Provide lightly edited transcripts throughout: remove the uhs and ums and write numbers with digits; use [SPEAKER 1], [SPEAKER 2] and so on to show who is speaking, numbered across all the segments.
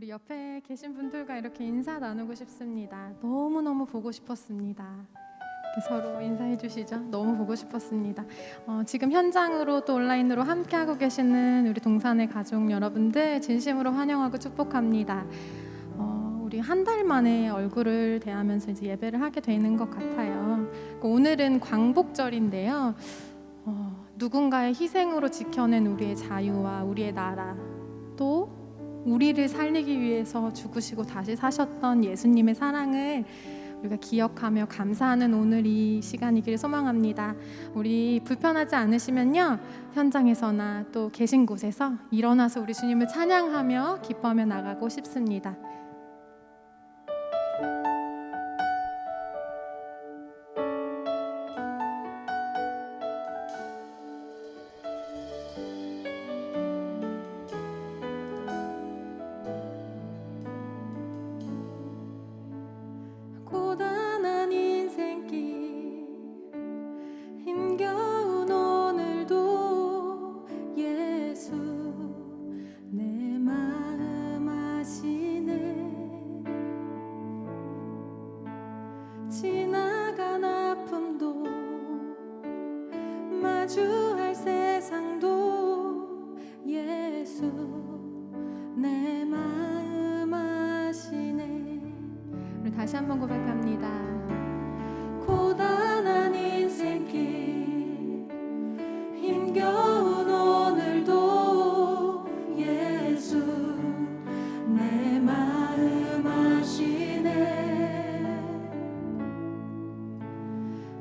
[SPEAKER 1] 우리 옆에 계신 분들과 이렇게 인사 나누고 싶습니다. 너무너무 보고 싶었습니다. 이렇게 서로 인사해 주시죠. 너무 보고 싶었습니다. 지금 현장으로 또 온라인으로 함께하고 계시는 우리 동산의 가족 여러분들 진심으로 환영하고 축복합니다. 우리 한 달 만에 얼굴을 대하면서 이제 예배를 하게 되는 것 같아요. 오늘은 광복절인데요. 누군가의 희생으로 지켜낸 우리의 자유와 우리의 나라, 또 우리를 살리기 위해서 죽으시고 다시 사셨던 예수님의 사랑을 우리가 기억하며 감사하는 오늘 이 시간이길 소망합니다. 우리 불편하지 않으시면요, 현장에서나 또 계신 곳에서 일어나서 우리 주님을 찬양하며 기뻐하며 나가고 싶습니다. 고단한 인생길 힘겨운 오늘도 예수 내 마음 아시네. 지나간 아픔도 마주할 세상도 예수 내 마음 아시네. 우리 다시 한번 고백합니다. 고단한 인생길 힘겨운 오늘도 예수 내 마음 아시네.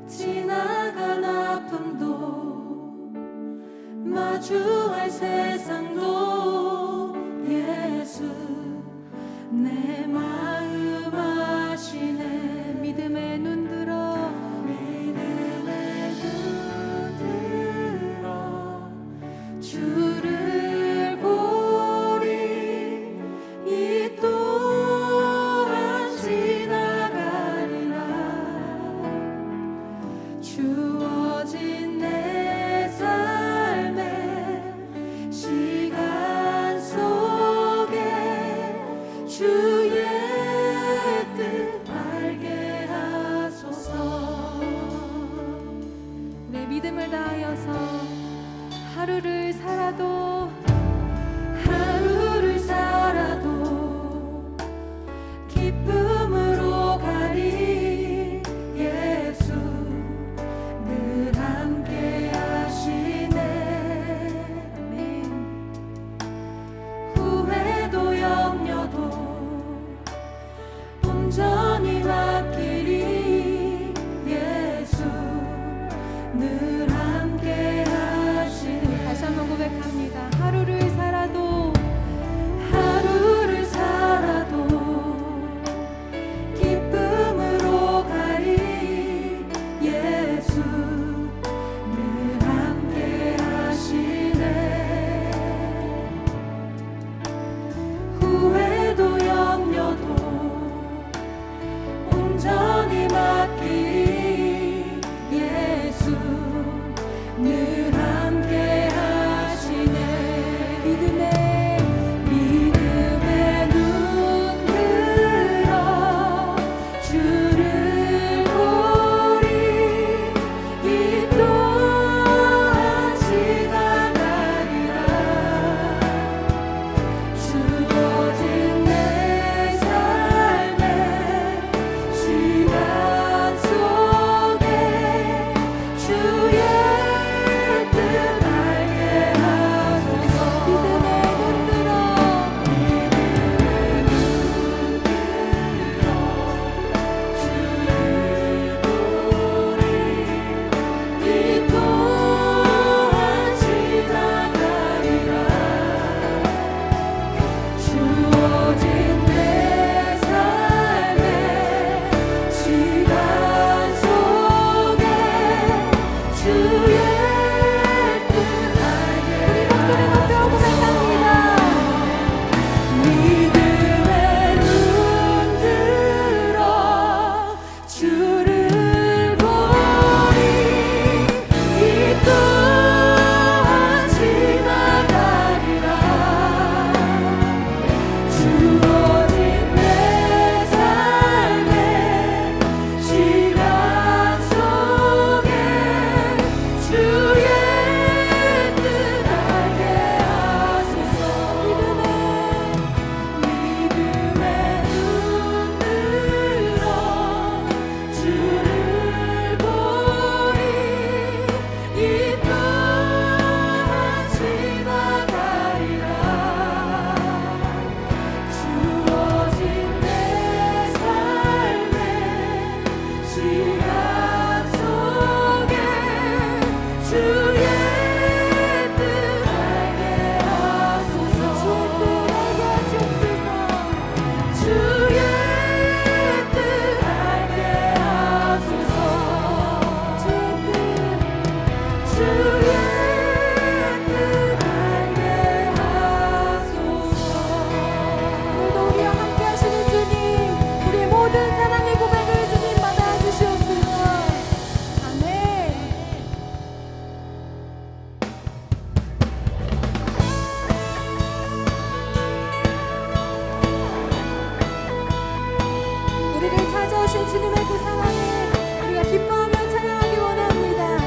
[SPEAKER 1] 지나간 아픔도 마주할 세상도 예수 내 마음 아시네. 믿음의 눈 들어 주를 보리. 이 또한 지나가리라. 주어진 내 삶의 시간 속에 주의 뜻 알게 하소서. 내 믿음을 다하여서 하루를 살아도 기쁨으로 가리. 예수 늘 함께 하시네. 아멘. 후회도 염려도 온전히 맡기리. 예수 늘 함께 하시네. 다시 한번 고백합니다. 하루를 살아도 기쁨으로 가리. 예수 늘 함께 하시네. 후회도 염려도 온전히 맡기리. 예수 늘 함께 하시네.
[SPEAKER 2] 주님의 그 사랑에 우리가 기뻐하며 찬양하기 원합니다.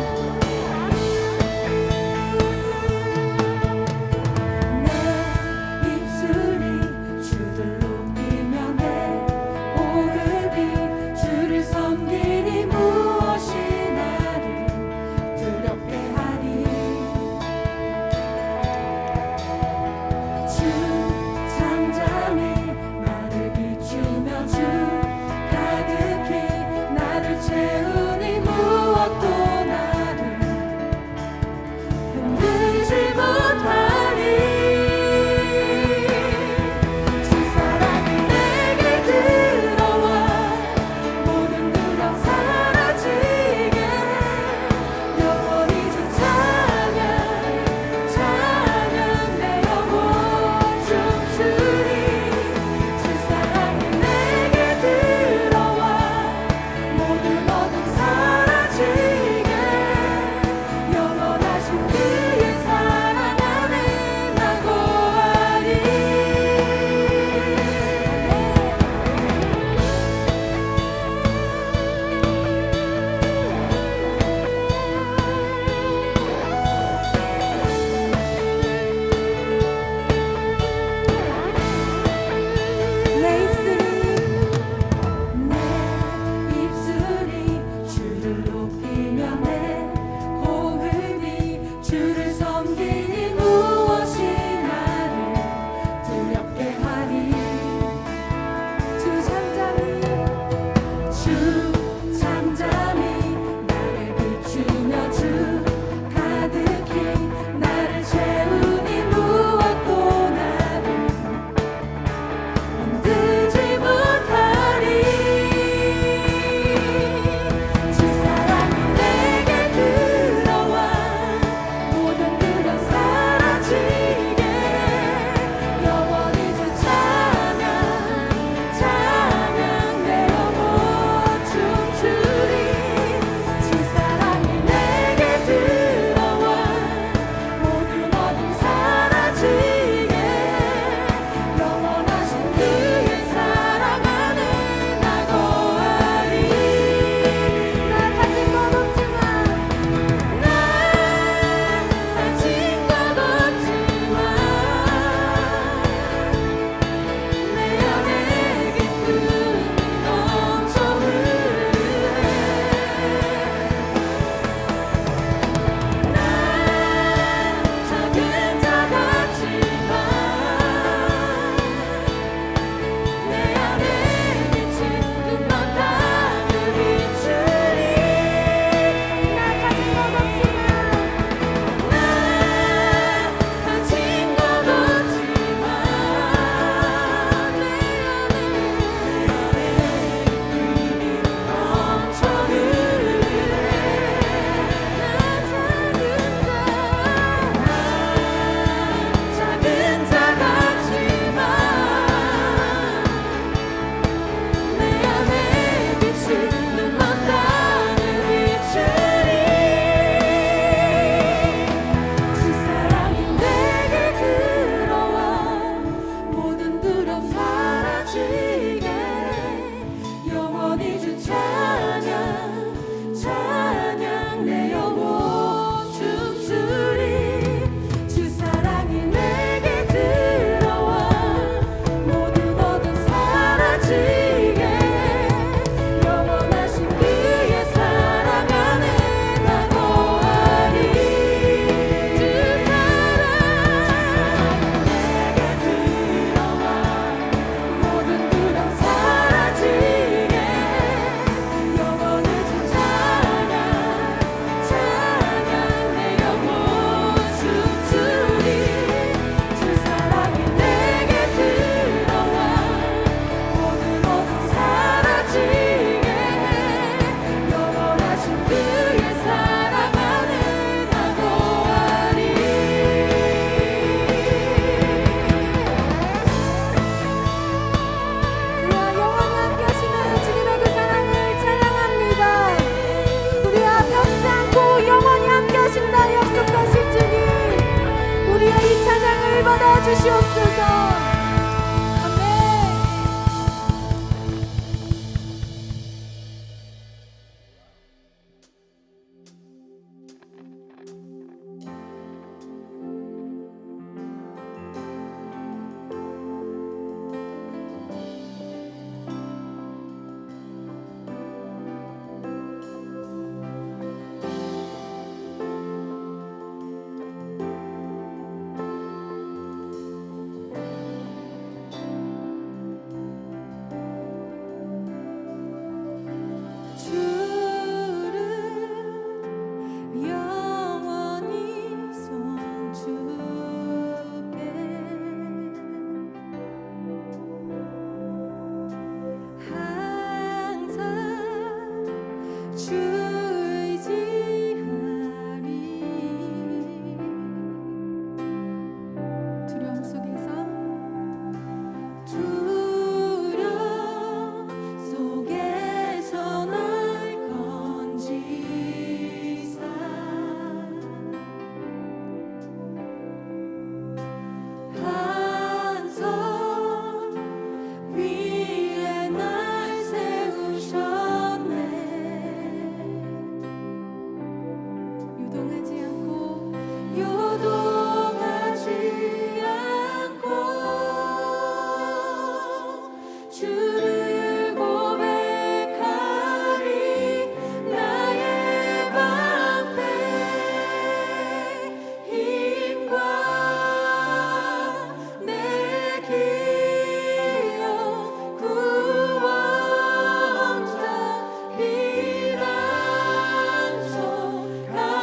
[SPEAKER 1] 주시옵소서. 아멘.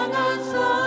[SPEAKER 2] 강한 성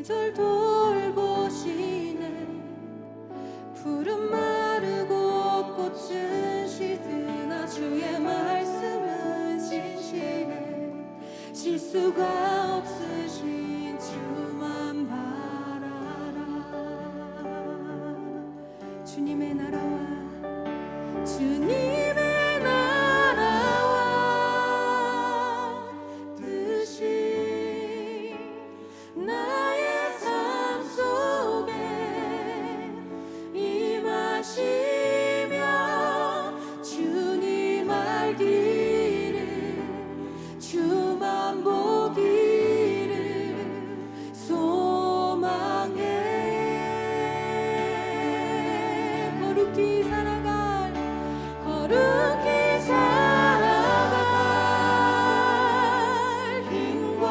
[SPEAKER 2] 계절 돌보시네. 푸른 마르고 꽃은 시드나 주의 말씀은 신실해. 실수가 없으신 주만 바라라. 주님의 나라와 주님의 나라와 뜻이 나의 삶 속에 임하시며 주님 알기를 주만 보기를 소망해. 거룩히 살아갈 힘과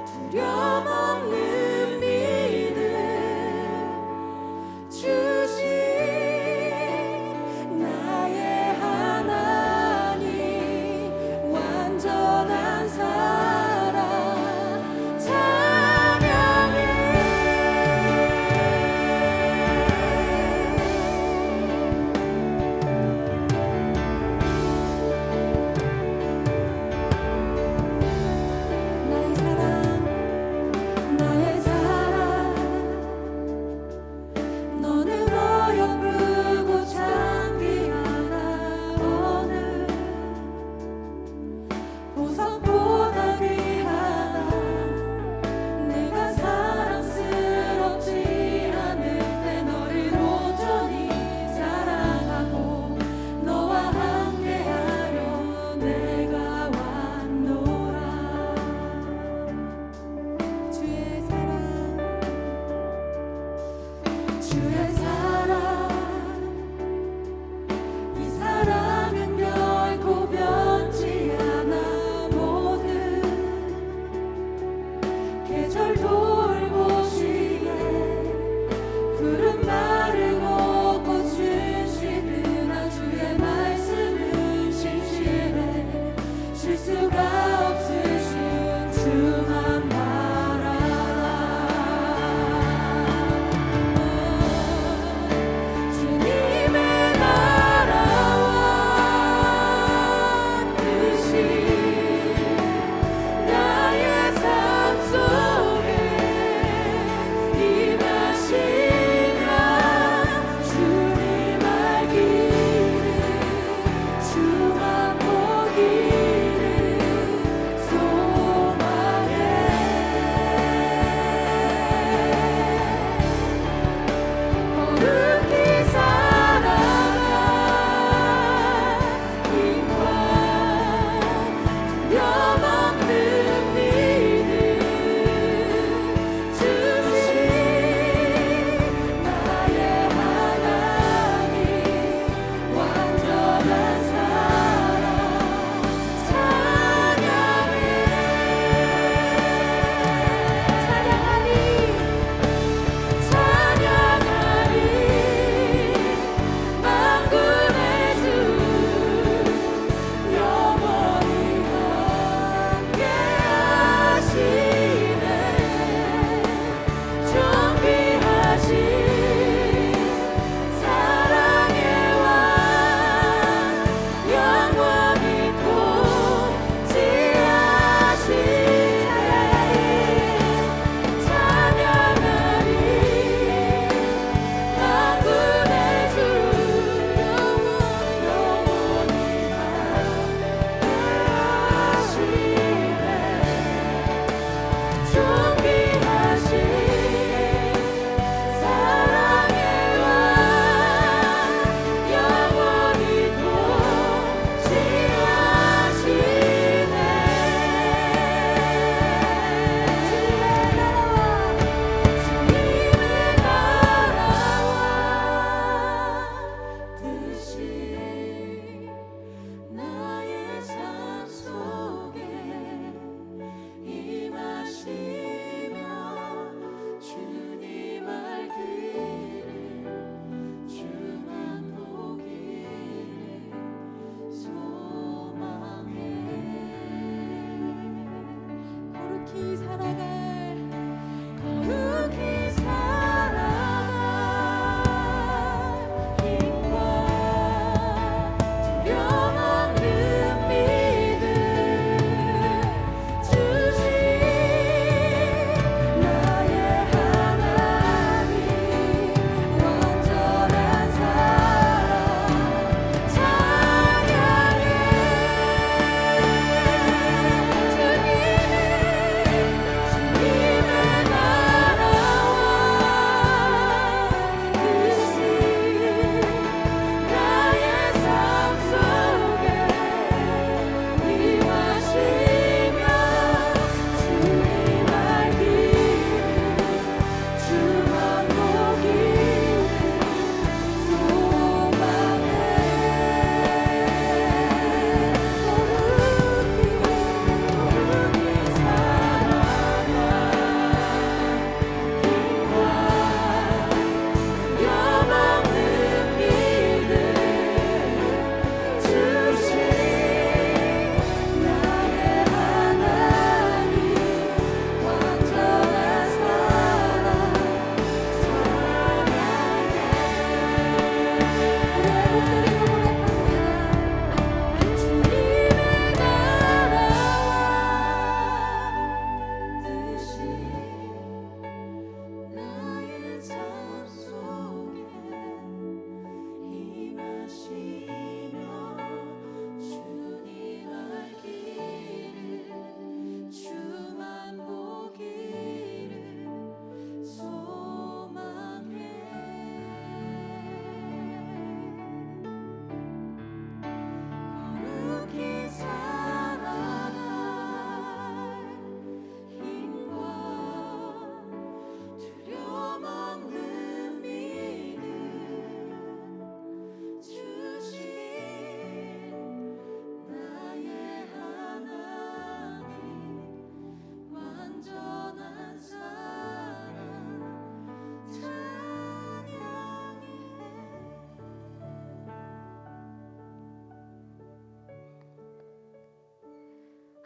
[SPEAKER 2] 두려움 없는 믿음 주신 나의 하나님, 완전한 사랑 찬양해. 나의 사랑 너는 어여쁘고 창피하다. 어느 보석보다 귀하다. 내가 사랑스럽지 않을 때 너를 온전히 사랑하고 너와 함께하려 내가 왔노라. 주의 사랑 이 사랑은 결코 변치 않아. 모든 계절 돌보시에 푸른 마르고 꽃은 시드나 주의 말씀은 신실해. 실수가 없으신 주만 바라라. 주님의 나라와 뜻이 나의 삶 속에 임하시며 주님 알기를 주만 보기를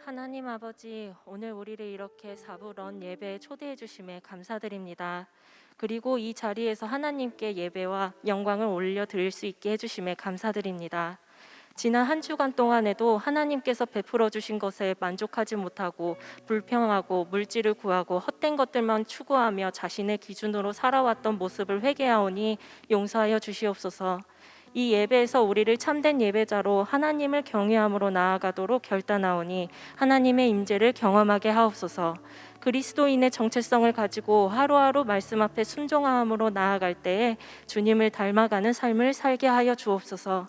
[SPEAKER 3] 하나님 아버지, 오늘 우리를 이렇게 사부런 예배에 초대해 주심에 감사드립니다. 그리고 이 자리에서 하나님께 예배와 영광을 올려드릴 수 있게 해주심에 감사드립니다. 지난 한 주간 동안에도 하나님께서 베풀어 주신 것에 만족하지 못하고 불평하고 물질을 구하고 헛된 것들만 추구하며 자신의 기준으로 살아왔던 모습을 회개하오니 용서하여 주시옵소서. 이 예배에서 우리를 참된 예배자로 하나님을 경외함으로 나아가도록 결단하오니 하나님의 임재를 경험하게 하옵소서. 그리스도인의 정체성을 가지고 하루하루 말씀 앞에 순종함으로 나아갈 때에 주님을 닮아가는 삶을 살게 하여 주옵소서.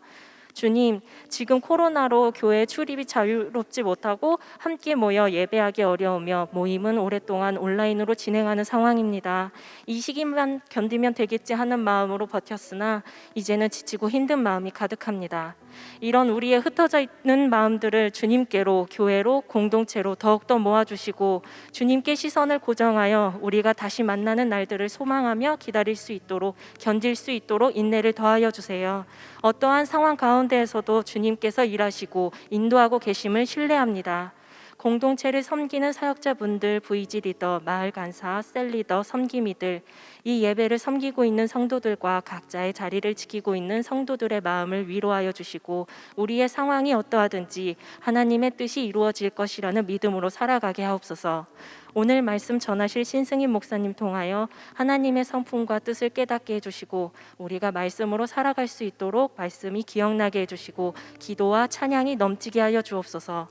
[SPEAKER 3] 주님, 지금 코로나로 교회 출입이 자유롭지 못하고 함께 모여 예배하기 어려우며 모임은 오랫동안 온라인으로 진행하는 상황입니다. 이 시기만 견디면 되겠지 하는 마음으로 버텼으나 이제는 지치고 힘든 마음이 가득합니다. 이런 우리의 흩어져 있는 마음들을 주님께로, 교회로, 공동체로 더욱더 모아주시고 주님께 시선을 고정하여 우리가 다시 만나는 날들을 소망하며 기다릴 수 있도록, 견딜 수 있도록 인내를 더하여 주세요. 어떠한 상황 가운데에서도 주님께서 일하시고 인도하고 계심을 신뢰합니다. 공동체를 섬기는 사역자분들, VG 리더, 마을 간사, 셀 리더, 섬김이들, 이 예배를 섬기고 있는 성도들과 각자의 자리를 지키고 있는 성도들의 마음을 위로하여 주시고 우리의 상황이 어떠하든지 하나님의 뜻이 이루어질 것이라는 믿음으로 살아가게 하옵소서. 오늘 말씀 전하실 신승인 목사님 통하여 하나님의 성품과 뜻을 깨닫게 해주시고 우리가 말씀으로 살아갈 수 있도록 말씀이 기억나게 해주시고 기도와 찬양이 넘치게 하여 주옵소서.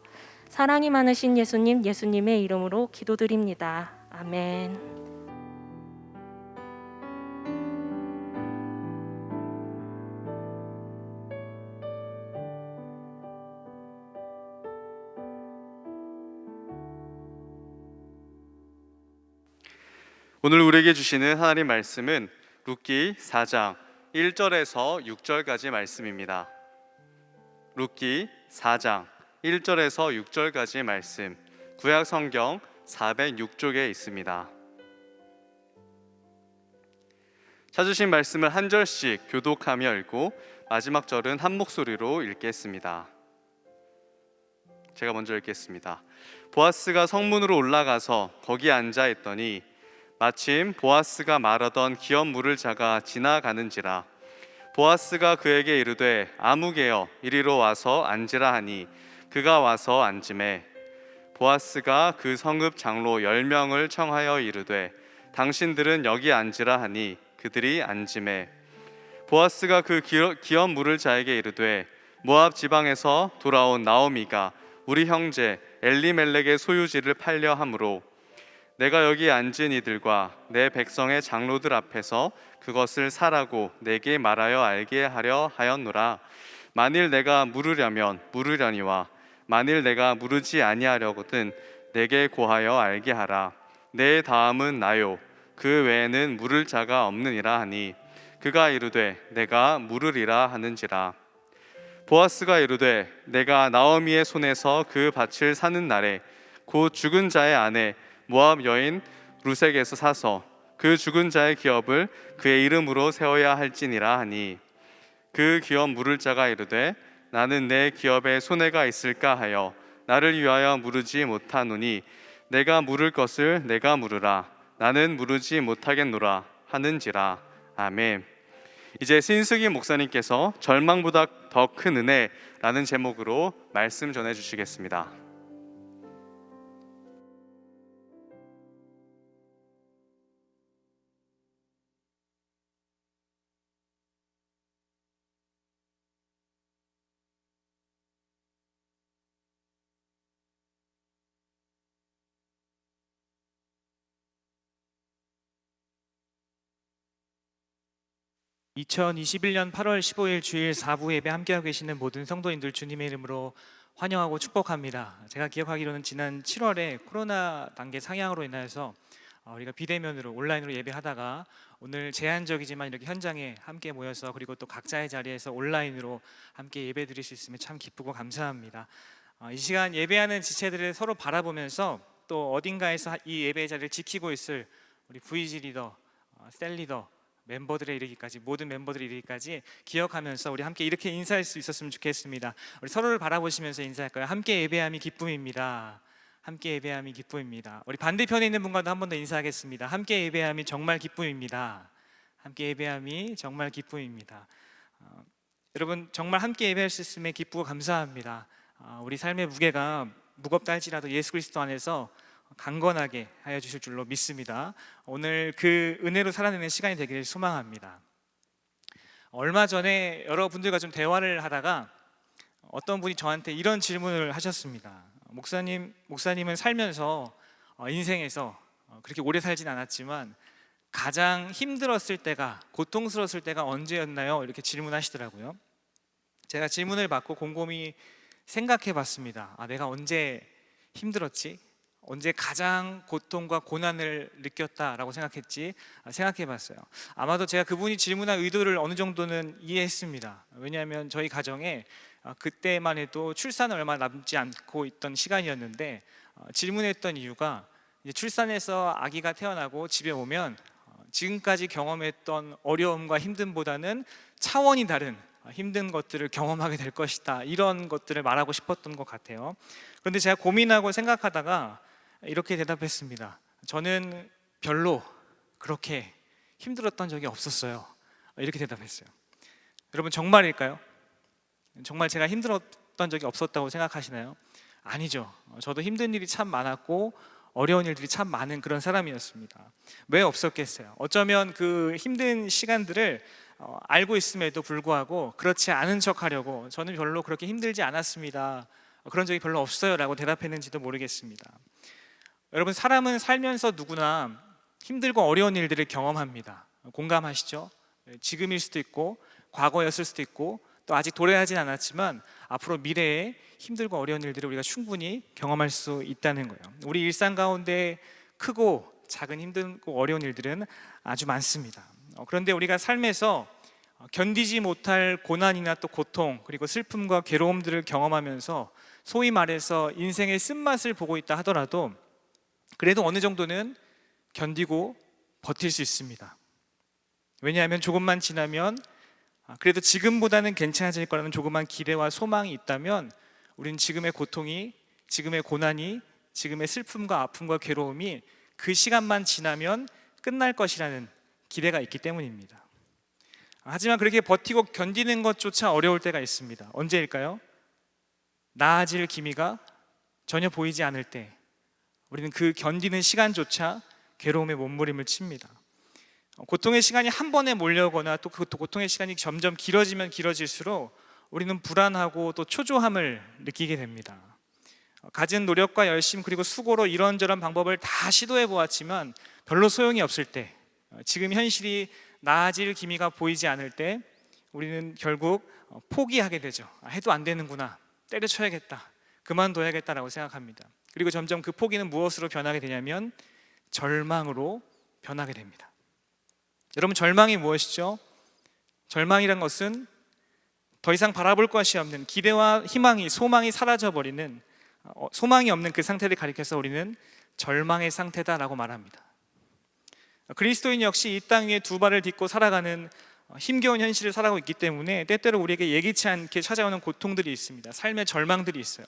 [SPEAKER 3] 사랑이 많으신 예수님, 예수님의 이름으로 기도드립니다. 아멘.
[SPEAKER 4] 오늘 우리에게 주시는 하나님 말씀은 룻기 4장 1절에서 6절까지 말씀입니다. 룻기 4장 1절에서 6절까지 말씀, 구약 성경 406쪽에 있습니다. 찾으신 말씀을 한 절씩 교독하며 읽고 마지막 절은 한 목소리로 읽겠습니다. 제가 먼저 읽겠습니다. 보아스가 성문으로 올라가서 거기 앉아 있더니 마침 보아스가 말하던 기업 물을 자가 지나가는지라. 보아스가 그에게 이르되 아무개여 이리로 와서 앉으라 하니 그가 와서 앉으매 보아스가 그 성읍 장로 10명을 청하여 이르되 당신들은 여기 앉으라 하니 그들이 앉으매 보아스가 그 기업 물을 자에게 이르되 모압 지방에서 돌아온 나오미가 우리 형제 엘리멜렉의 소유지를 팔려 함으로 내가 여기 앉은 이들과 내 백성의 장로들 앞에서 그것을 사라고 내게 말하여 알게 하려 하였노라. 만일 내가 물으려면 물으려니와 만일 내가 물으지 아니하려거든 내게 고하여 알게 하라. 내 다음은 나요 그 외에는 물을 자가 없느니라 하니 그가 이르되 내가 물으리라 하는지라. 보아스가 이르되 내가 나오미의 손에서 그 밭을 사는 날에 곧 죽은 자의 아내 모압 여인 루색에서 사서 그 죽은 자의 기업을 그의 이름으로 세워야 할지니라 하니 그 기업 물을 자가 이르되 나는 내 기업에 손해가 있을까 하여 나를 위하여 물으지 못하노니 내가 물을 것을 내가 물으라. 나는 물으지 못하겠노라 하는지라. 아멘. 이제 신승인 목사님께서 절망보다 더 큰 은혜라는 제목으로 말씀 전해 주시겠습니다.
[SPEAKER 5] 2021년 8월 15일 주일 4부 예배 함께하고 계시는 모든 성도님들 주님의 이름으로 환영하고 축복합니다. 제가 기억하기로는 지난 7월에 코로나 단계 상향으로 인하여서 우리가 비대면으로 온라인으로 예배하다가 오늘 제한적이지만 이렇게 현장에 함께 모여서 그리고 또 각자의 자리에서 온라인으로 함께 예배 드릴 수 있으면 참 기쁘고 감사합니다. 이 시간 예배하는 지체들을 서로 바라보면서 또 어딘가에서 이 예배의 자리를 지키고 있을 우리 VG 리더, 셀 리더, 멤버들에 이르기까지, 모든 멤버들에 이르기까지 기억하면서 우리 함께 이렇게 인사할 수 있었으면 좋겠습니다. 우리 서로를 바라보시면서 인사할까요? 함께 예배함이 기쁨입니다. 함께 예배함이 기쁨입니다. 우리 반대편에 있는 분과도 한 번 더 인사하겠습니다. 함께 예배함이 정말 기쁨입니다. 함께 예배함이 정말 기쁨입니다. 여러분, 정말 함께 예배할 수 있음에 기쁘고 감사합니다. 우리 삶의 무게가 무겁다 할지라도 예수 그리스도 안에서 강건하게 하여 주실 줄로 믿습니다. 오늘 그 은혜로 살아내는 시간이 되기를 소망합니다. 얼마 전에 여러분들과 좀 대화를 하다가 어떤 분이 저한테 이런 질문을 하셨습니다. 목사님은 살면서 인생에서 그렇게 오래 살진 않았지만 가장 힘들었을 때가, 고통스러웠을 때가 언제였나요? 이렇게 질문하시더라고요. 제가 질문을 받고 곰곰이 생각해 봤습니다. 내가 언제 힘들었지? 언제 가장 고통과 고난을 느꼈다라고 생각했지? 생각해 봤어요. 아마도 제가 그분이 질문한 의도를 어느 정도는 이해했습니다. 왜냐하면 저희 가정에 그때만 해도 출산은 얼마 남지 않고 있던 시간이었는데 질문했던 이유가 이제 출산해서 아기가 태어나고 집에 오면 지금까지 경험했던 어려움과 힘듦보다는 차원이 다른 힘든 것들을 경험하게 될 것이다, 이런 것들을 말하고 싶었던 것 같아요. 그런데 제가 고민하고 생각하다가 이렇게 대답했습니다. 저는 별로 그렇게 힘들었던 적이 없었어요. 이렇게 대답했어요. 여러분, 정말일까요? 정말 제가 힘들었던 적이 없었다고 생각하시나요? 아니죠. 저도 힘든 일이 참 많았고 어려운 일들이 참 많은 그런 사람이었습니다. 왜 없었겠어요? 어쩌면 그 힘든 시간들을 알고 있음에도 불구하고 그렇지 않은 척 하려고 저는 별로 그렇게 힘들지 않았습니다, 그런 적이 별로 없어요 라고 대답했는지도 모르겠습니다. 여러분, 사람은 살면서 누구나 힘들고 어려운 일들을 경험합니다. 공감하시죠? 지금일 수도 있고 과거였을 수도 있고 또 아직 도래하진 않았지만 앞으로 미래에 힘들고 어려운 일들을 우리가 충분히 경험할 수 있다는 거예요. 우리 일상 가운데 크고 작은 힘들고 어려운 일들은 아주 많습니다. 그런데 우리가 삶에서 견디지 못할 고난이나 또 고통, 그리고 슬픔과 괴로움들을 경험하면서 소위 말해서 인생의 쓴맛을 보고 있다 하더라도 그래도 어느 정도는 견디고 버틸 수 있습니다. 왜냐하면 조금만 지나면 그래도 지금보다는 괜찮아질 거라는 조그만 기대와 소망이 있다면 우리는 지금의 고통이, 지금의 고난이, 지금의 슬픔과 아픔과 괴로움이 그 시간만 지나면 끝날 것이라는 기대가 있기 때문입니다. 하지만 그렇게 버티고 견디는 것조차 어려울 때가 있습니다. 언제일까요? 나아질 기미가 전혀 보이지 않을 때 우리는 그 견디는 시간조차 괴로움의 몸부림을 칩니다. 고통의 시간이 한 번에 몰려오거나 또 그 고통의 시간이 점점 길어지면 길어질수록 우리는 불안하고 또 초조함을 느끼게 됩니다. 가진 노력과 열심 그리고 수고로 이런저런 방법을 다 시도해 보았지만 별로 소용이 없을 때, 지금 현실이 나아질 기미가 보이지 않을 때 우리는 결국 포기하게 되죠. 해도 안 되는구나, 때려쳐야겠다, 그만둬야겠다라고 생각합니다. 그리고 점점 그 포기는 무엇으로 변하게 되냐면 절망으로 변하게 됩니다. 여러분, 절망이 무엇이죠? 절망이란 것은 더 이상 바라볼 것이 없는, 기대와 희망이, 소망이 사라져버리는, 소망이 없는 그 상태를 가리켜서 우리는 절망의 상태다라고 말합니다. 그리스도인 역시 이 땅 위에 두 발을 딛고 살아가는 힘겨운 현실을 살아가고 있기 때문에 때때로 우리에게 예기치 않게 찾아오는 고통들이 있습니다. 삶의 절망들이 있어요.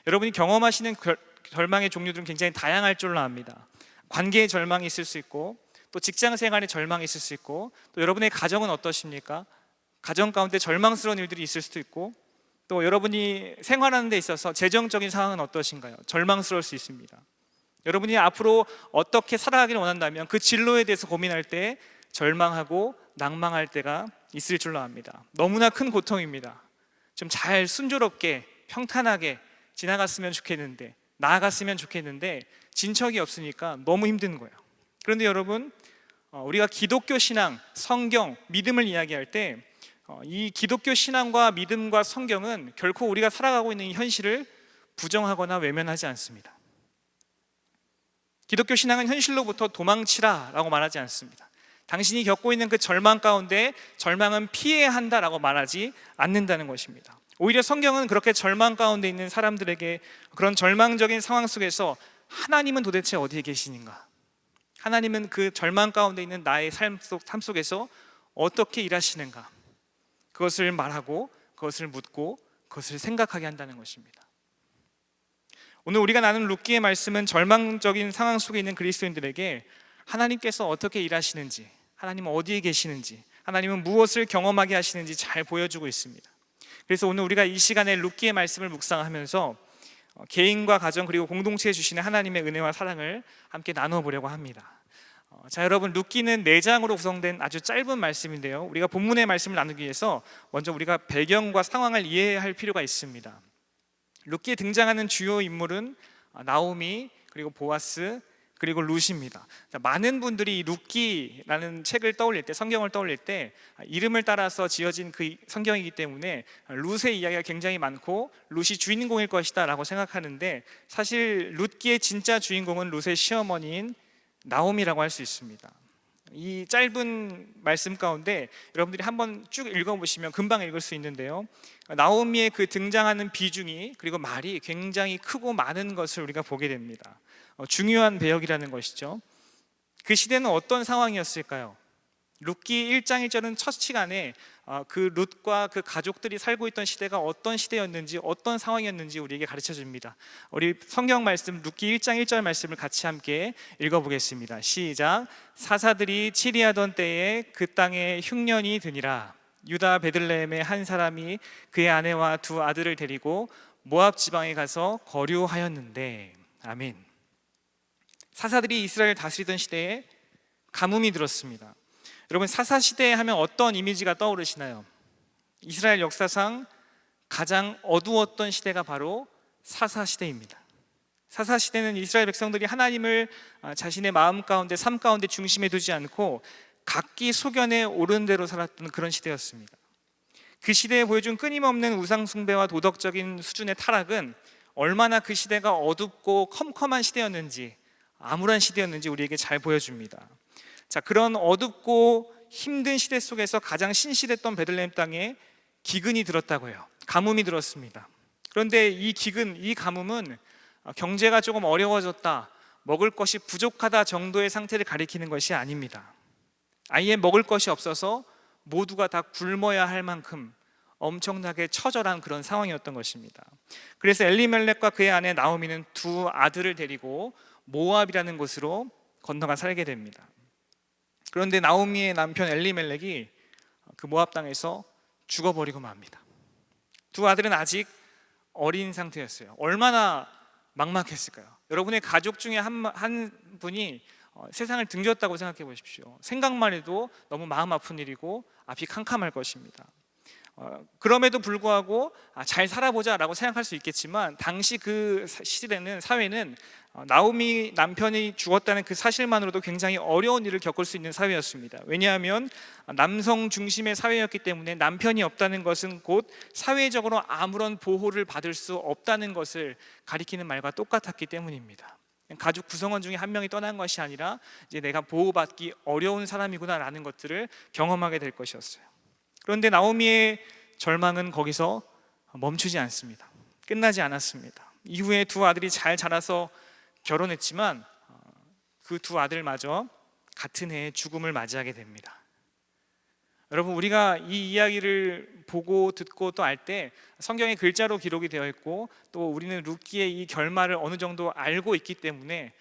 [SPEAKER 5] 여러분이 경험하시는 절망의 종류들은 굉장히 다양할 줄로 압니다. 관계의 절망이 있을 수 있고, 또 직장 생활의 절망이 있을 수 있고, 또 여러분의 가정은 어떠십니까? 가정 가운데 절망스러운 일들이 있을 수도 있고, 또 여러분이 생활하는 데 있어서 재정적인 상황은 어떠신가요? 절망스러울 수 있습니다. 여러분이 앞으로 어떻게 살아가기를 원한다면 그 진로에 대해서 고민할 때 절망하고 낭망할 때가 있을 줄로 압니다. 너무나 큰 고통입니다. 좀 잘 순조롭게 평탄하게 지나갔으면 좋겠는데, 나아갔으면 좋겠는데 진척이 없으니까 너무 힘든 거예요. 그런데 여러분, 우리가 기독교 신앙, 성경, 믿음을 이야기할 때 이 기독교 신앙과 믿음과 성경은 결코 우리가 살아가고 있는 이 현실을 부정하거나 외면하지 않습니다. 기독교 신앙은 현실로부터 도망치라라고 말하지 않습니다. 당신이 겪고 있는 그 절망 가운데 절망은 피해야 한다라고 말하지 않는다는 것입니다. 오히려 성경은 그렇게 절망 가운데 있는 사람들에게 그런 절망적인 상황 속에서 하나님은 도대체 어디에 계시는가? 하나님은 그 절망 가운데 있는 나의 삶 속에서 어떻게 일하시는가, 그것을 말하고 그것을 묻고 그것을 생각하게 한다는 것입니다. 오늘 우리가 나눈 룻기의 말씀은 절망적인 상황 속에 있는 그리스도인들에게 하나님께서 어떻게 일하시는지, 하나님은 어디에 계시는지, 하나님은 무엇을 경험하게 하시는지 잘 보여주고 있습니다. 그래서 오늘 우리가 이 시간에 룻기의 말씀을 묵상하면서 개인과 가정 그리고 공동체에 주시는 하나님의 은혜와 사랑을 함께 나누어 보려고 합니다. 자, 여러분, 룻기는 4장으로 구성된 아주 짧은 말씀인데요, 우리가 본문의 말씀을 나누기 위해서 먼저 우리가 배경과 상황을 이해할 필요가 있습니다. 룻기에 등장하는 주요 인물은 나오미, 그리고 보아스, 그리고 룻입니다. 많은 분들이 이 룻기라는 책을 떠올릴 때, 성경을 떠올릴 때 이름을 따라서 지어진 그 성경이기 때문에 룻의 이야기가 굉장히 많고 룻이 주인공일 것이다 라고 생각하는데, 사실 룻기의 진짜 주인공은 룻의 시어머니인 나오미라고 할 수 있습니다. 이 짧은 말씀 가운데 여러분들이 한번 쭉 읽어보시면 금방 읽을 수 있는데요, 나오미의 그 등장하는 비중이, 그리고 말이 굉장히 크고 많은 것을 우리가 보게 됩니다. 중요한 배역이라는 것이죠. 그 시대는 어떤 상황이었을까요? 룻기 1장 1절은 첫 시간에 그 룻과 그 가족들이 살고 있던 시대가 어떤 시대였는지, 어떤 상황이었는지 우리에게 가르쳐 줍니다. 우리 성경 말씀 룻기 1장 1절 말씀을 같이 함께 읽어보겠습니다. 시작. 사사들이 치리하던 때에 그 땅에 흉년이 드니라. 유다 베들레헴의 한 사람이 그의 아내와 2 아들을 데리고 모압 지방에 가서 거류하였는데. 아멘. 사사들이 이스라엘을 다스리던 시대에 가뭄이 들었습니다. 여러분, 사사 시대에 하면 어떤 이미지가 떠오르시나요? 이스라엘 역사상 가장 어두웠던 시대가 바로 사사 시대입니다. 사사 시대는 이스라엘 백성들이 하나님을 자신의 마음 가운데, 삶 가운데 중심에 두지 않고 각기 소견에 오른 대로 살았던 그런 시대였습니다. 그 시대에 보여준 끊임없는 우상 숭배와 도덕적인 수준의 타락은 얼마나 그 시대가 어둡고 컴컴한 시대였는지, 암울한 시대였는지 우리에게 잘 보여줍니다. 자, 그런 어둡고 힘든 시대 속에서 가장 신실했던 베들레헴 땅에 기근이 들었다고 해요. 가뭄이 들었습니다. 그런데 이 기근, 이 가뭄은 경제가 조금 어려워졌다, 먹을 것이 부족하다 정도의 상태를 가리키는 것이 아닙니다. 아예 먹을 것이 없어서 모두가 다 굶어야 할 만큼 엄청나게 처절한 그런 상황이었던 것입니다. 그래서 엘리멜렉과 그의 아내 나오미는 2 아들을 데리고 모압이라는 곳으로 건너가 살게 됩니다. 그런데 나오미의 남편 엘리멜렉이 그 모압 땅에서 죽어버리고 맙니다. 2 아들은 아직 어린 상태였어요. 얼마나 막막했을까요? 여러분의 가족 중에 한 분이 세상을 등졌다고 생각해 보십시오. 생각만 해도 너무 마음 아픈 일이고 앞이 캄캄할 것입니다. 그럼에도 불구하고 잘 살아보자 라고 생각할 수 있겠지만, 당시 그 시대는, 사회는 나오미 남편이 죽었다는 그 사실만으로도 굉장히 어려운 일을 겪을 수 있는 사회였습니다. 왜냐하면 남성 중심의 사회였기 때문에 남편이 없다는 것은 곧 사회적으로 아무런 보호를 받을 수 없다는 것을 가리키는 말과 똑같았기 때문입니다. 가족 구성원 중에 한 명이 떠난 것이 아니라 이제 내가 보호받기 어려운 사람이구나 라는 것들을 경험하게 될 것이었어요. 그런데 나오미의 절망은 거기서 멈추지 않습니다. 끝나지 않았습니다. 이후에 2 아들이 잘 자라서 결혼했지만 그 2 아들마저 같은 해에 죽음을 맞이하게 됩니다. 여러분, 우리가 이 이야기를 보고 듣고 또 알 때 성경에 글자로 기록이 되어 있고, 또 우리는 룻기의 이 결말을 어느 정도 알고 있기 때문에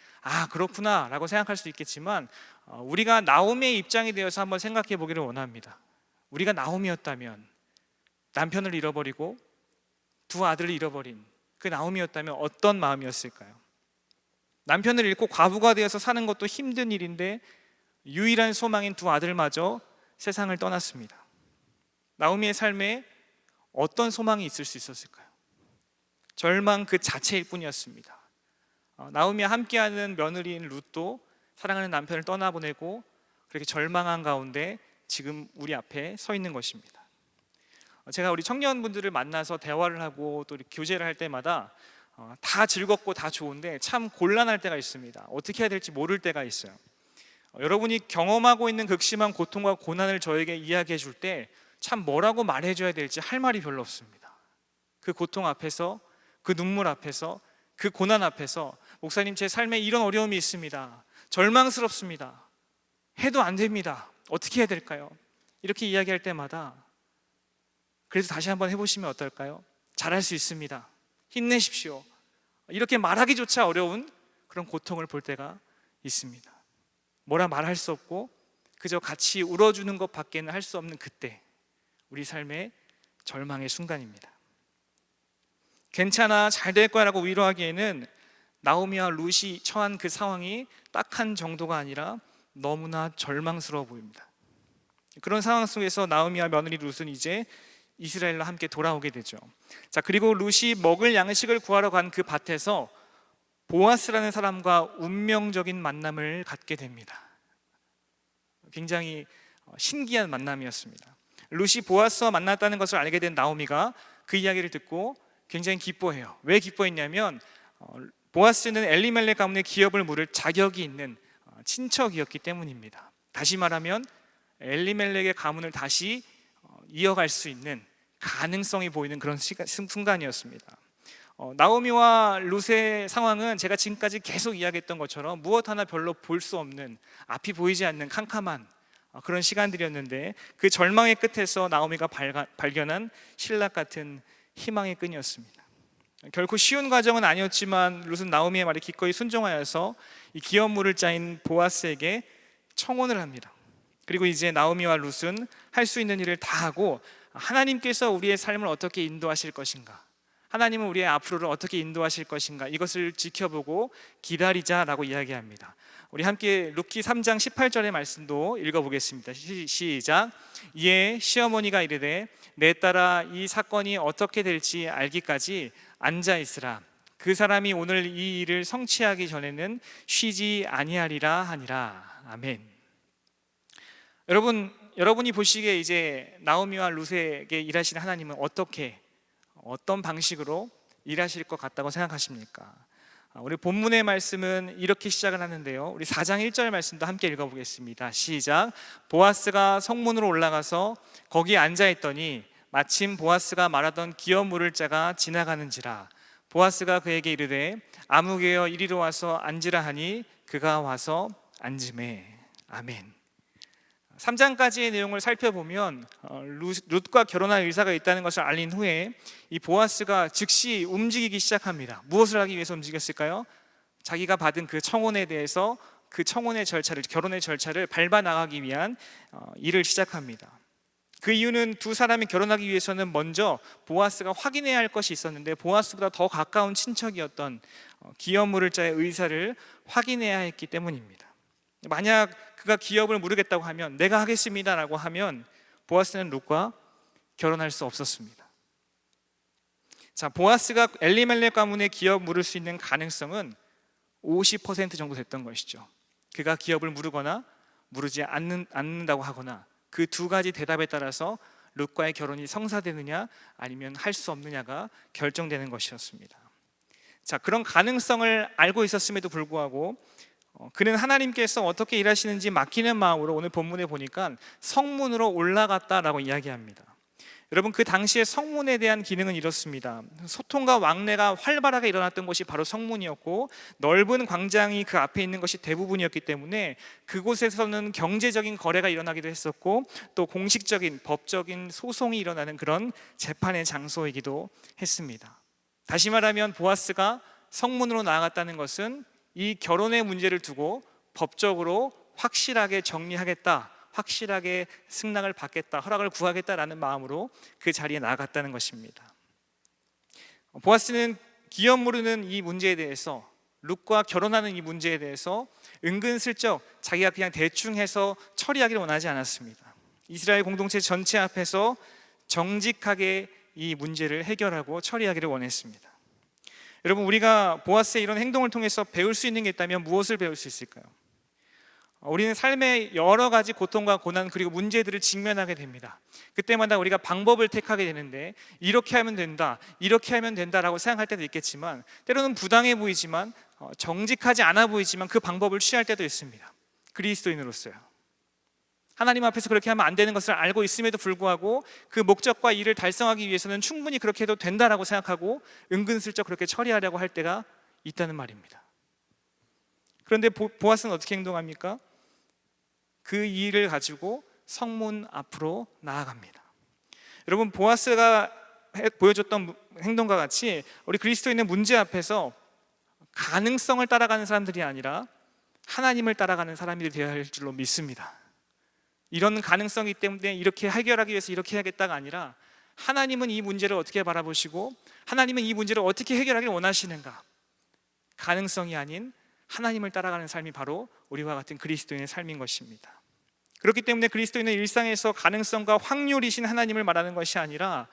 [SPEAKER 5] 그렇구나 라고 생각할 수 있겠지만, 우리가 나오미의 입장이 되어서 한번 생각해 보기를 원합니다. 우리가 나오미였다면, 남편을 잃어버리고 2 아들을 잃어버린 그 나오미였다면 어떤 마음이었을까요? 남편을 잃고 과부가 되어서 사는 것도 힘든 일인데 유일한 소망인 2 아들마저 세상을 떠났습니다. 나오미의 삶에 어떤 소망이 있을 수 있었을까요? 절망 그 자체일 뿐이었습니다. 나오미와 함께하는 며느리인 룻도 사랑하는 남편을 떠나보내고 그렇게 절망한 가운데 지금 우리 앞에 서 있는 것입니다. 제가 우리 청년분들을 만나서 대화를 하고 또 교제를 할 때마다 다 즐겁고 다 좋은데 참 곤란할 때가 있습니다. 어떻게 해야 될지 모를 때가 있어요. 여러분이 경험하고 있는 극심한 고통과 고난을 저에게 이야기해 줄 때 참 뭐라고 말해줘야 될지 할 말이 별로 없습니다. 그 고통 앞에서, 그 눈물 앞에서, 그 고난 앞에서 목사님, 제 삶에 이런 어려움이 있습니다. 절망스럽습니다. 해도 안 됩니다. 어떻게 해야 될까요? 이렇게 이야기할 때마다 그래서 다시 한번 해보시면 어떨까요? 잘할 수 있습니다. 힘내십시오. 이렇게 말하기조차 어려운 그런 고통을 볼 때가 있습니다. 뭐라 말할 수 없고 그저 같이 울어주는 것밖에는 할 수 없는 그때, 우리 삶의 절망의 순간입니다. 괜찮아, 잘 될 거야 라고 위로하기에는 나오미와 룻이 처한 그 상황이 딱한 정도가 아니라 너무나 절망스러워 보입니다. 그런 상황 속에서 나오미와 며느리 룻은 이제 이스라엘로 함께 돌아오게 되죠. 자, 그리고 룻이 먹을 양식을 구하러 간 그 밭에서 보아스라는 사람과 운명적인 만남을 갖게 됩니다. 굉장히 신기한 만남이었습니다. 룻이 보아스와 만났다는 것을 알게 된 나오미가 그 이야기를 듣고 굉장히 기뻐해요. 왜 기뻐했냐면 보아스는 엘리멜렉 가문의 기업을 물을 자격이 있는 친척이었기 때문입니다. 다시 말하면 엘리멜렉의 가문을 다시 이어갈 수 있는 가능성이 보이는 그런 순간이었습니다. 나오미와 룻의 상황은 제가 지금까지 계속 이야기했던 것처럼 무엇 하나 별로 볼 수 없는, 앞이 보이지 않는 캄캄한 그런 시간들이었는데, 그 절망의 끝에서 나오미가 발견한 신락 같은 희망의 끈이었습니다. 결코 쉬운 과정은 아니었지만 룻은 나오미의 말에 기꺼이 순종하여서 이 기업 물을 자인 보아스에게 청혼을 합니다. 그리고 이제 나오미와 룻은 할 수 있는 일을 다 하고 하나님께서 우리의 삶을 어떻게 인도하실 것인가, 하나님은 우리의 앞으로를 어떻게 인도하실 것인가, 이것을 지켜보고 기다리자라고 이야기합니다. 우리 함께 룻기 3장 18절의 말씀도 읽어보겠습니다. 시작. 이에 시어머니가 이르되 내 딸아 이 사건이 어떻게 될지 알기까지 앉아 있으라. 그 사람이 오늘 이 일을 성취하기 전에는 쉬지 아니하리라 하니라. 아멘. 여러분이 보시기에 이제 나오미와 룻에게 일하시는 하나님은 어떤 방식으로 일하실 것 같다고 생각하십니까? 우리 본문의 말씀은 이렇게 시작을 하는데요. 우리 4장 1절 말씀도 함께 읽어보겠습니다. 시작. 보아스가 성문으로 올라가서 거기 앉아있더니 마침 보아스가 말하던 기업 물을 자가 지나가는지라. 보아스가 그에게 이르되 아무개여 이리로 와서 앉으라 하니 그가 와서 앉으매. 아멘. 3장까지의 내용을 살펴보면 룻과 결혼할 의사가 있다는 것을 알린 후에 이 보아스가 즉시 움직이기 시작합니다. 무엇을 하기 위해서 움직였을까요? 자기가 받은 그 청혼에 대해서 그 청혼의 절차를, 결혼의 절차를 밟아 나가기 위한 일을 시작합니다. 그 이유는 두 사람이 결혼하기 위해서는 먼저 보아스가 확인해야 할 것이 있었는데, 보아스보다 더 가까운 친척이었던 기업 물을 자의 의사를 확인해야 했기 때문입니다. 만약 그가 기업을 물으겠다고 하면, 내가 하겠습니다라고 하면 보아스는 룻과 결혼할 수 없었습니다. 자, 보아스가 엘리멜렉 가문의 기업 물을 수 있는 가능성은 50% 정도 됐던 것이죠. 그가 기업을 물으거나 물지 않는다고 하거나, 그 두 가지 대답에 따라서 룻과의 결혼이 성사되느냐 아니면 할 수 없느냐가 결정되는 것이었습니다. 자, 그런 가능성을 알고 있었음에도 불구하고 그는 하나님께서 어떻게 일하시는지 맡기는 마음으로 오늘 본문에 보니까 성문으로 올라갔다라고 이야기합니다. 여러분, 그 당시에 성문에 대한 기능은 이렇습니다. 소통과 왕래가 활발하게 일어났던 곳이 바로 성문이었고, 넓은 광장이 그 앞에 있는 것이 대부분이었기 때문에 그곳에서는 경제적인 거래가 일어나기도 했었고, 또 공식적인 법적인 소송이 일어나는 그런 재판의 장소이기도 했습니다. 다시 말하면 보아스가 성문으로 나아갔다는 것은 이 결혼의 문제를 두고 법적으로 확실하게 정리하겠다, 확실하게 승낙을 받겠다, 허락을 구하겠다라는 마음으로 그 자리에 나아갔다는 것입니다. 보아스는 기업 물으는 이 문제에 대해서, 룻과 결혼하는 이 문제에 대해서 은근슬쩍 자기가 그냥 대충 해서 처리하기를 원하지 않았습니다. 이스라엘 공동체 전체 앞에서 정직하게 이 문제를 해결하고 처리하기를 원했습니다. 여러분, 우리가 보아스의 이런 행동을 통해서 배울 수 있는 게 있다면 무엇을 배울 수 있을까요? 우리는 삶의 여러 가지 고통과 고난 그리고 문제들을 직면하게 됩니다. 그때마다 우리가 방법을 택하게 되는데, 이렇게 하면 된다, 이렇게 하면 된다라고 생각할 때도 있겠지만, 때로는 부당해 보이지만 정직하지 않아 보이지만 그 방법을 취할 때도 있습니다. 그리스도인으로서요. 하나님 앞에서 그렇게 하면 안 되는 것을 알고 있음에도 불구하고 그 목적과 일을 달성하기 위해서는 충분히 그렇게 해도 된다라고 생각하고 은근슬쩍 그렇게 처리하려고 할 때가 있다는 말입니다. 그런데 보아스는 어떻게 행동합니까? 그 일을 가지고 성문 앞으로 나아갑니다. 여러분, 보아스가 보여줬던 행동과 같이 우리 그리스도인의 문제 앞에서 가능성을 따라가는 사람들이 아니라 하나님을 따라가는 사람이 되어야 할 줄로 믿습니다. 이런 가능성이기 때문에 이렇게 해결하기 위해서 이렇게 해야겠다가 아니라 하나님은 이 문제를 어떻게 바라보시고 하나님은 이 문제를 어떻게 해결하길 원하시는가, 가능성이 아닌 하나님을 따라가는 삶이 바로 우리와 같은 그리스도인의 삶인 것입니다. 그렇기 때문에 그리스도인은 일상에서 가능성과 확률이신 하나님을 말하는 것이 아니라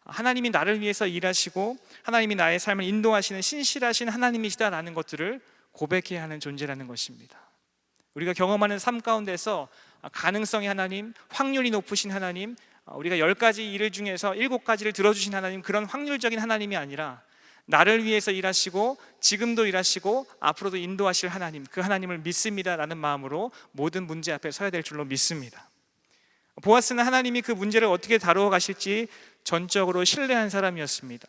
[SPEAKER 5] 하나님이 나를 위해서 일하시고 하나님이 나의 삶을 인도하시는 신실하신 하나님이시다라는 것들을 고백해야 하는 존재라는 것입니다. 우리가 경험하는 삶 가운데서 가능성의 하나님, 확률이 높으신 하나님, 우리가 10가지 일 중에서 7가지를 들어주신 하나님, 그런 확률적인 하나님이 아니라 나를 위해서 일하시고 지금도 일하시고 앞으로도 인도하실 하나님, 그 하나님을 믿습니다라는 마음으로 모든 문제 앞에 서야 될 줄로 믿습니다. 보아스는 하나님이 그 문제를 어떻게 다루어 가실지 전적으로 신뢰한 사람이었습니다.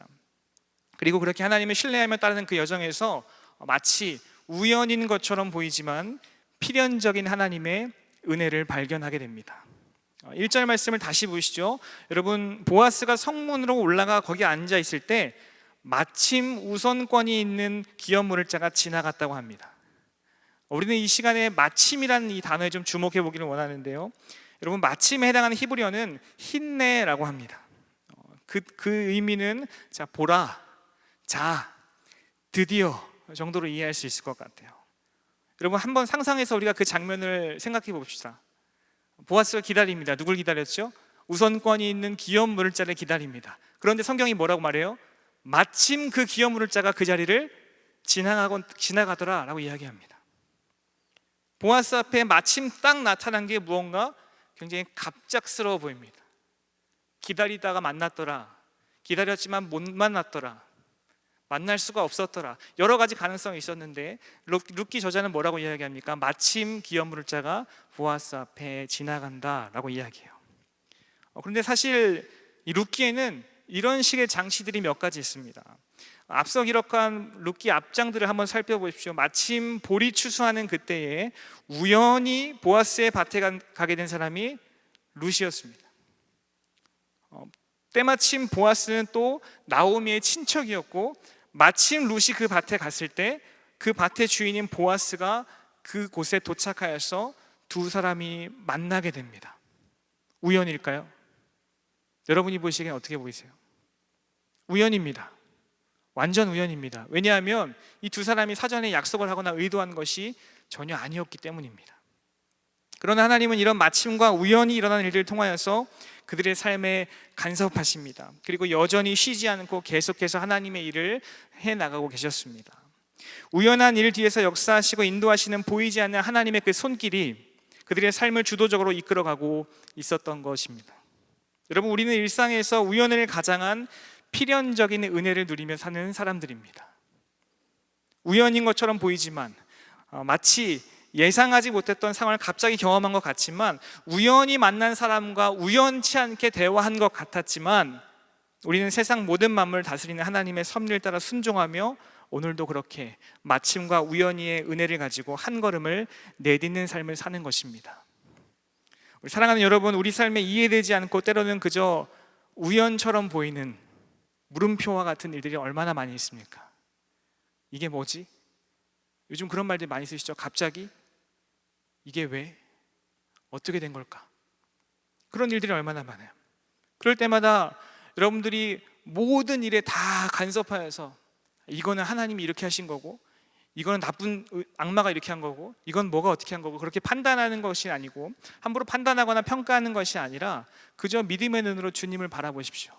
[SPEAKER 5] 그리고 그렇게 하나님을 신뢰하며 따르는 그 여정에서 마치 우연인 것처럼 보이지만 필연적인 하나님의 은혜를 발견하게 됩니다. 1절 말씀을 다시 보시죠. 여러분, 보아스가 성문으로 올라가 거기 앉아 있을 때 마침 우선권이 있는 기업물을 자가 지나갔다고 합니다. 우리는 이 시간에 마침이라는 이 단어에 좀 주목해 보기를 원하는데요. 여러분, 마침에 해당하는 히브리어는 힌네라고 합니다. 그 의미는 자, 보라, 자, 드디어 정도로 이해할 수 있을 것 같아요. 여러분, 한번 상상해서 우리가 그 장면을 생각해 봅시다. 보아스가 기다립니다. 누굴 기다렸죠? 우선권이 있는 기업 물자를 기다립니다. 그런데 성경이 뭐라고 말해요? 마침 그 기업 물자가 그 자리를 지나가더라 라고 이야기합니다. 보아스 앞에 마침 딱 나타난 게 무언가 굉장히 갑작스러워 보입니다. 기다리다가 만났더라, 기다렸지만 못 만났더라, 만날 수가 없었더라, 여러 가지 가능성이 있었는데 룻기 저자는 뭐라고 이야기합니까? 마침 기업 물자가 보아스 앞에 지나간다라고 이야기해요. 그런데 사실 이 룻기에는 이런 식의 장치들이 몇 가지 있습니다. 앞서 기록한 룻기 앞장들을 한번 살펴보십시오. 마침 보리 추수하는 그때에 우연히 보아스의 밭에 가게 된 사람이 룻이었습니다. 때마침 보아스는 또 나오미의 친척이었고, 마침 룻이 그 밭에 갔을 때 그 밭의 주인인 보아스가 그곳에 도착하여서 두 사람이 만나게 됩니다. 우연일까요? 여러분이 보시기엔 어떻게 보이세요? 우연입니다. 완전 우연입니다. 왜냐하면 이 두 사람이 사전에 약속을 하거나 의도한 것이 전혀 아니었기 때문입니다. 그러나 하나님은 이런 마침과 우연히 일어난 일들을 통하여서 그들의 삶에 간섭하십니다. 그리고 여전히 쉬지 않고 계속해서 하나님의 일을 해나가고 계셨습니다. 우연한 일 뒤에서 역사하시고 인도하시는 보이지 않는 하나님의 그 손길이 그들의 삶을 주도적으로 이끌어가고 있었던 것입니다. 여러분, 우리는 일상에서 우연을 가장한 필연적인 은혜를 누리며 사는 사람들입니다. 우연인 것처럼 보이지만 마치 예상하지 못했던 상황을 갑자기 경험한 것 같지만, 우연히 만난 사람과 우연치 않게 대화한 것 같았지만, 우리는 세상 모든 만물을 다스리는 하나님의 섭리를 따라 순종하며 오늘도 그렇게 마침과 우연히의 은혜를 가지고 한 걸음을 내딛는 삶을 사는 것입니다. 우리 사랑하는 여러분, 우리 삶에 이해되지 않고 때로는 그저 우연처럼 보이는 물음표와 같은 일들이 얼마나 많이 있습니까? 이게 뭐지? 요즘 그런 말들 많이 쓰시죠? 갑자기? 이게 왜? 어떻게 된 걸까? 그런 일들이 얼마나 많아요. 그럴 때마다 여러분들이 모든 일에 다 간섭하여서 이거는 하나님이 이렇게 하신 거고, 이거는 나쁜 악마가 이렇게 한 거고, 이건 뭐가 어떻게 한 거고, 그렇게 판단하는 것이 아니고, 함부로 판단하거나 평가하는 것이 아니라 그저 믿음의 눈으로 주님을 바라보십시오.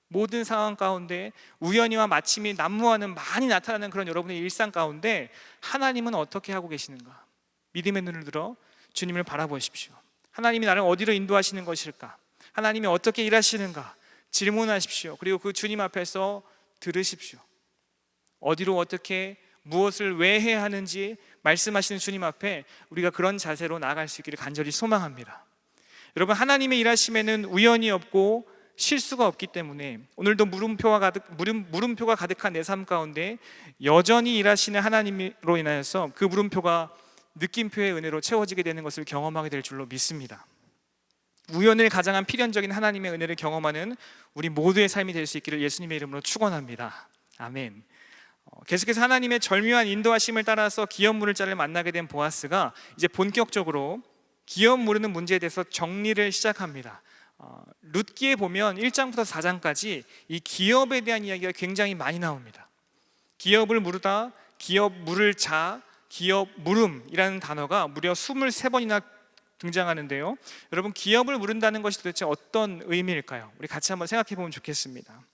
[SPEAKER 5] 모든 상황 가운데 우연히와 마침이 난무하는 많이 나타나는 그런 여러분의 일상 가운데 하나님은 어떻게 하고 계시는가? 믿음의 눈을 들어 주님을 바라보십시오. 하나님이 나를 어디로 인도하시는 것일까? 하나님이 어떻게 일하시는가? 질문하십시오. 그리고 그 주님 앞에서 들으십시오. 어디로 어떻게 무엇을 왜 해야 하는지 말씀하시는 주님 앞에 우리가 그런 자세로 나아갈 수 있기를 간절히 소망합니다. 여러분, 하나님의 일하심에는 우연이 없고 실수가 없기 때문에 오늘도 물음표가 가득한 내 삶 가운데 여전히 일하시는 하나님으로 인하여서 그 물음표가 느낌표의 은혜로 채워지게 되는 것을 경험하게 될 줄로 믿습니다. 우연을 가장한 필연적인 하나님의 은혜를 경험하는 우리 모두의 삶이 될 수 있기를 예수님의 이름으로 축원합니다. 아멘. 계속해서 하나님의 절묘한 인도하심을 따라서 기업 무를자를 만나게 된 보아스가 이제 본격적으로 기업 무르는 문제에 대해서 정리를 시작합니다. 룻기에 보면 1장부터 4장까지 이 기업에 대한 이야기가 굉장히 많이 나옵니다. 기업을 무르다, 기업 무를 자, 기업 물음이라는 단어가 무려 23번이나 등장하는데요. 여러분, 기업을 무른다는 것이 도대체 어떤 의미일까요? 우리 같이 한번 생각해 보면 좋겠습니다.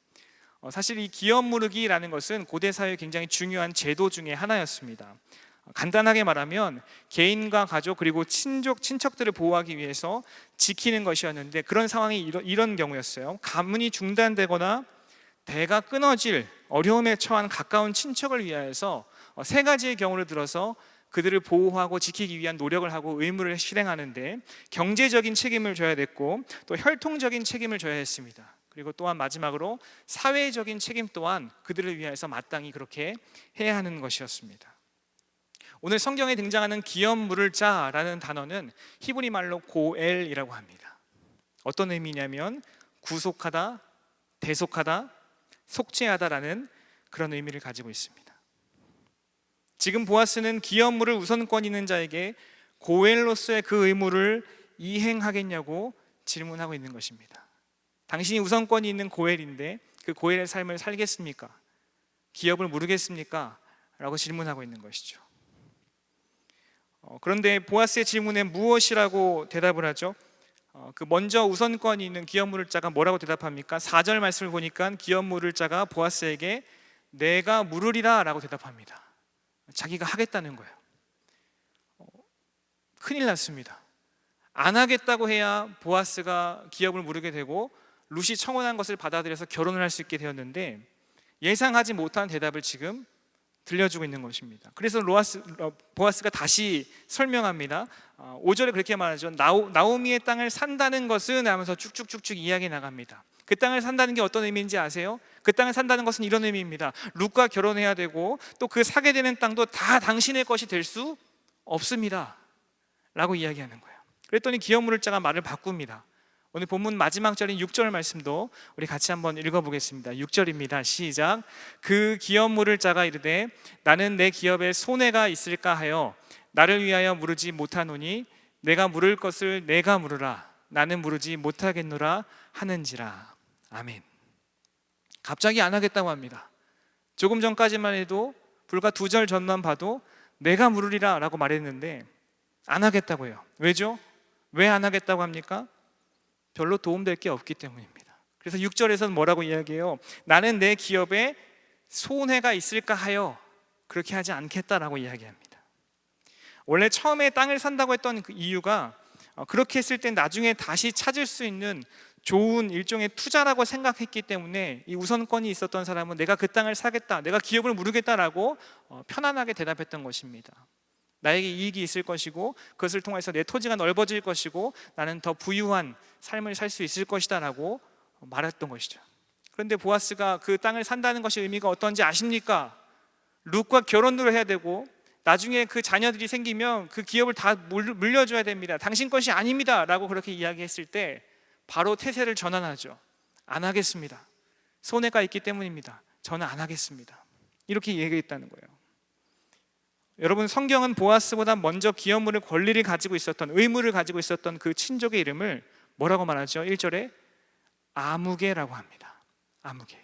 [SPEAKER 5] 사실 이 기업 무르기라는 것은 고대 사회의 굉장히 중요한 제도 중에 하나였습니다. 간단하게 말하면 개인과 가족 그리고 친척들을 보호하기 위해서 지키는 것이었는데, 그런 상황이 이런 경우였어요. 가문이 중단되거나 대가 끊어질 어려움에 처한 가까운 친척을 위하여서 세 가지의 경우를 들어서 그들을 보호하고 지키기 위한 노력을 하고 의무를 실행하는데, 경제적인 책임을 져야 됐고 또 혈통적인 책임을 져야 했습니다. 그리고 또한 마지막으로 사회적인 책임 또한 그들을 위해서 마땅히 그렇게 해야 하는 것이었습니다. 오늘 성경에 등장하는 기업 무를 자라는 단어는 히브리 말로 고엘이라고 합니다. 어떤 의미냐면 구속하다, 대속하다, 속죄하다라는 그런 의미를 가지고 있습니다. 지금 보아스는 기업 무를 우선권 있는 자에게 고엘로서의 그 의무를 이행하겠냐고 질문하고 있는 것입니다. 당신이 우선권이 있는 고엘인데 그 고엘의 삶을 살겠습니까? 기업을 무르겠습니까? 라고 질문하고 있는 것이죠. 그런데 보아스의 질문에 무엇이라고 대답을 하죠? 그 먼저 우선권이 있는 기업 무를 자가 뭐라고 대답합니까? 4절 말씀을 보니까 기업 무를 자가 보아스에게 내가 무르리라 라고 대답합니다. 자기가 하겠다는 거예요. 큰일 났습니다. 안 하겠다고 해야 보아스가 기업을 무르게 되고 룻이 청혼한 것을 받아들여서 결혼을 할 수 있게 되었는데, 예상하지 못한 대답을 지금 들려주고 있는 것입니다. 그래서 보아스가 다시 설명합니다. 5절에 그렇게 말하죠. 나오미의 땅을 산다는 것은 하면서 쭉쭉쭉쭉 이야기 나갑니다. 그 땅을 산다는 게 어떤 의미인지 아세요? 그 땅을 산다는 것은 이런 의미입니다. 룻과 결혼해야 되고 또 그 사게 되는 땅도 다 당신의 것이 될 수 없습니다 라고 이야기하는 거예요. 그랬더니 기업 무를 자가 말을 바꿉니다. 오늘 본문 마지막 절인 6절 말씀도 우리 같이 한번 읽어보겠습니다. 6절입니다. 시작. 그 기업 무를 자가 이르되 나는 내 기업에 손해가 있을까 하여 나를 위하여 무르지 못하노니 내가 물을 것을 내가 무르라. 나는 무르지 못하겠노라 하는지라. 아멘. 갑자기 안 하겠다고 합니다. 조금 전까지만 해도 불과 2절 전만 봐도 내가 무르리라 라고 말했는데 안 하겠다고 해요. 왜죠? 왜 안 하겠다고 합니까? 별로 도움될 게 없기 때문입니다. 그래서 6절에서는 뭐라고 이야기해요? 나는 내 기업에 손해가 있을까 하여 그렇게 하지 않겠다라고 이야기합니다. 원래 처음에 땅을 산다고 했던 그 이유가 그렇게 했을 때 나중에 다시 찾을 수 있는 좋은 일종의 투자라고 생각했기 때문에 이 우선권이 있었던 사람은 내가 그 땅을 사겠다, 내가 기업을 무르겠다라고 편안하게 대답했던 것입니다. 나에게 이익이 있을 것이고 그것을 통해서 내 토지가 넓어질 것이고 나는 더 부유한 삶을 살 수 있을 것이다 라고 말했던 것이죠. 그런데 보아스가 그 땅을 산다는 것이 의미가 어떤지 아십니까? 룻과 결혼을 해야 되고 나중에 그 자녀들이 생기면 그 기업을 다 물려줘야 됩니다. 당신 것이 아닙니다 라고 그렇게 이야기했을 때 바로 태세를 전환하죠. 안 하겠습니다. 손해가 있기 때문입니다. 저는 안 하겠습니다. 이렇게 얘기했다는 거예요. 여러분, 성경은 보아스보다 먼저 기업 무를 권리를 가지고 있었던, 의무를 가지고 있었던 그 친족의 이름을 뭐라고 말하죠? 1절에 아무개라고 합니다. 아무개.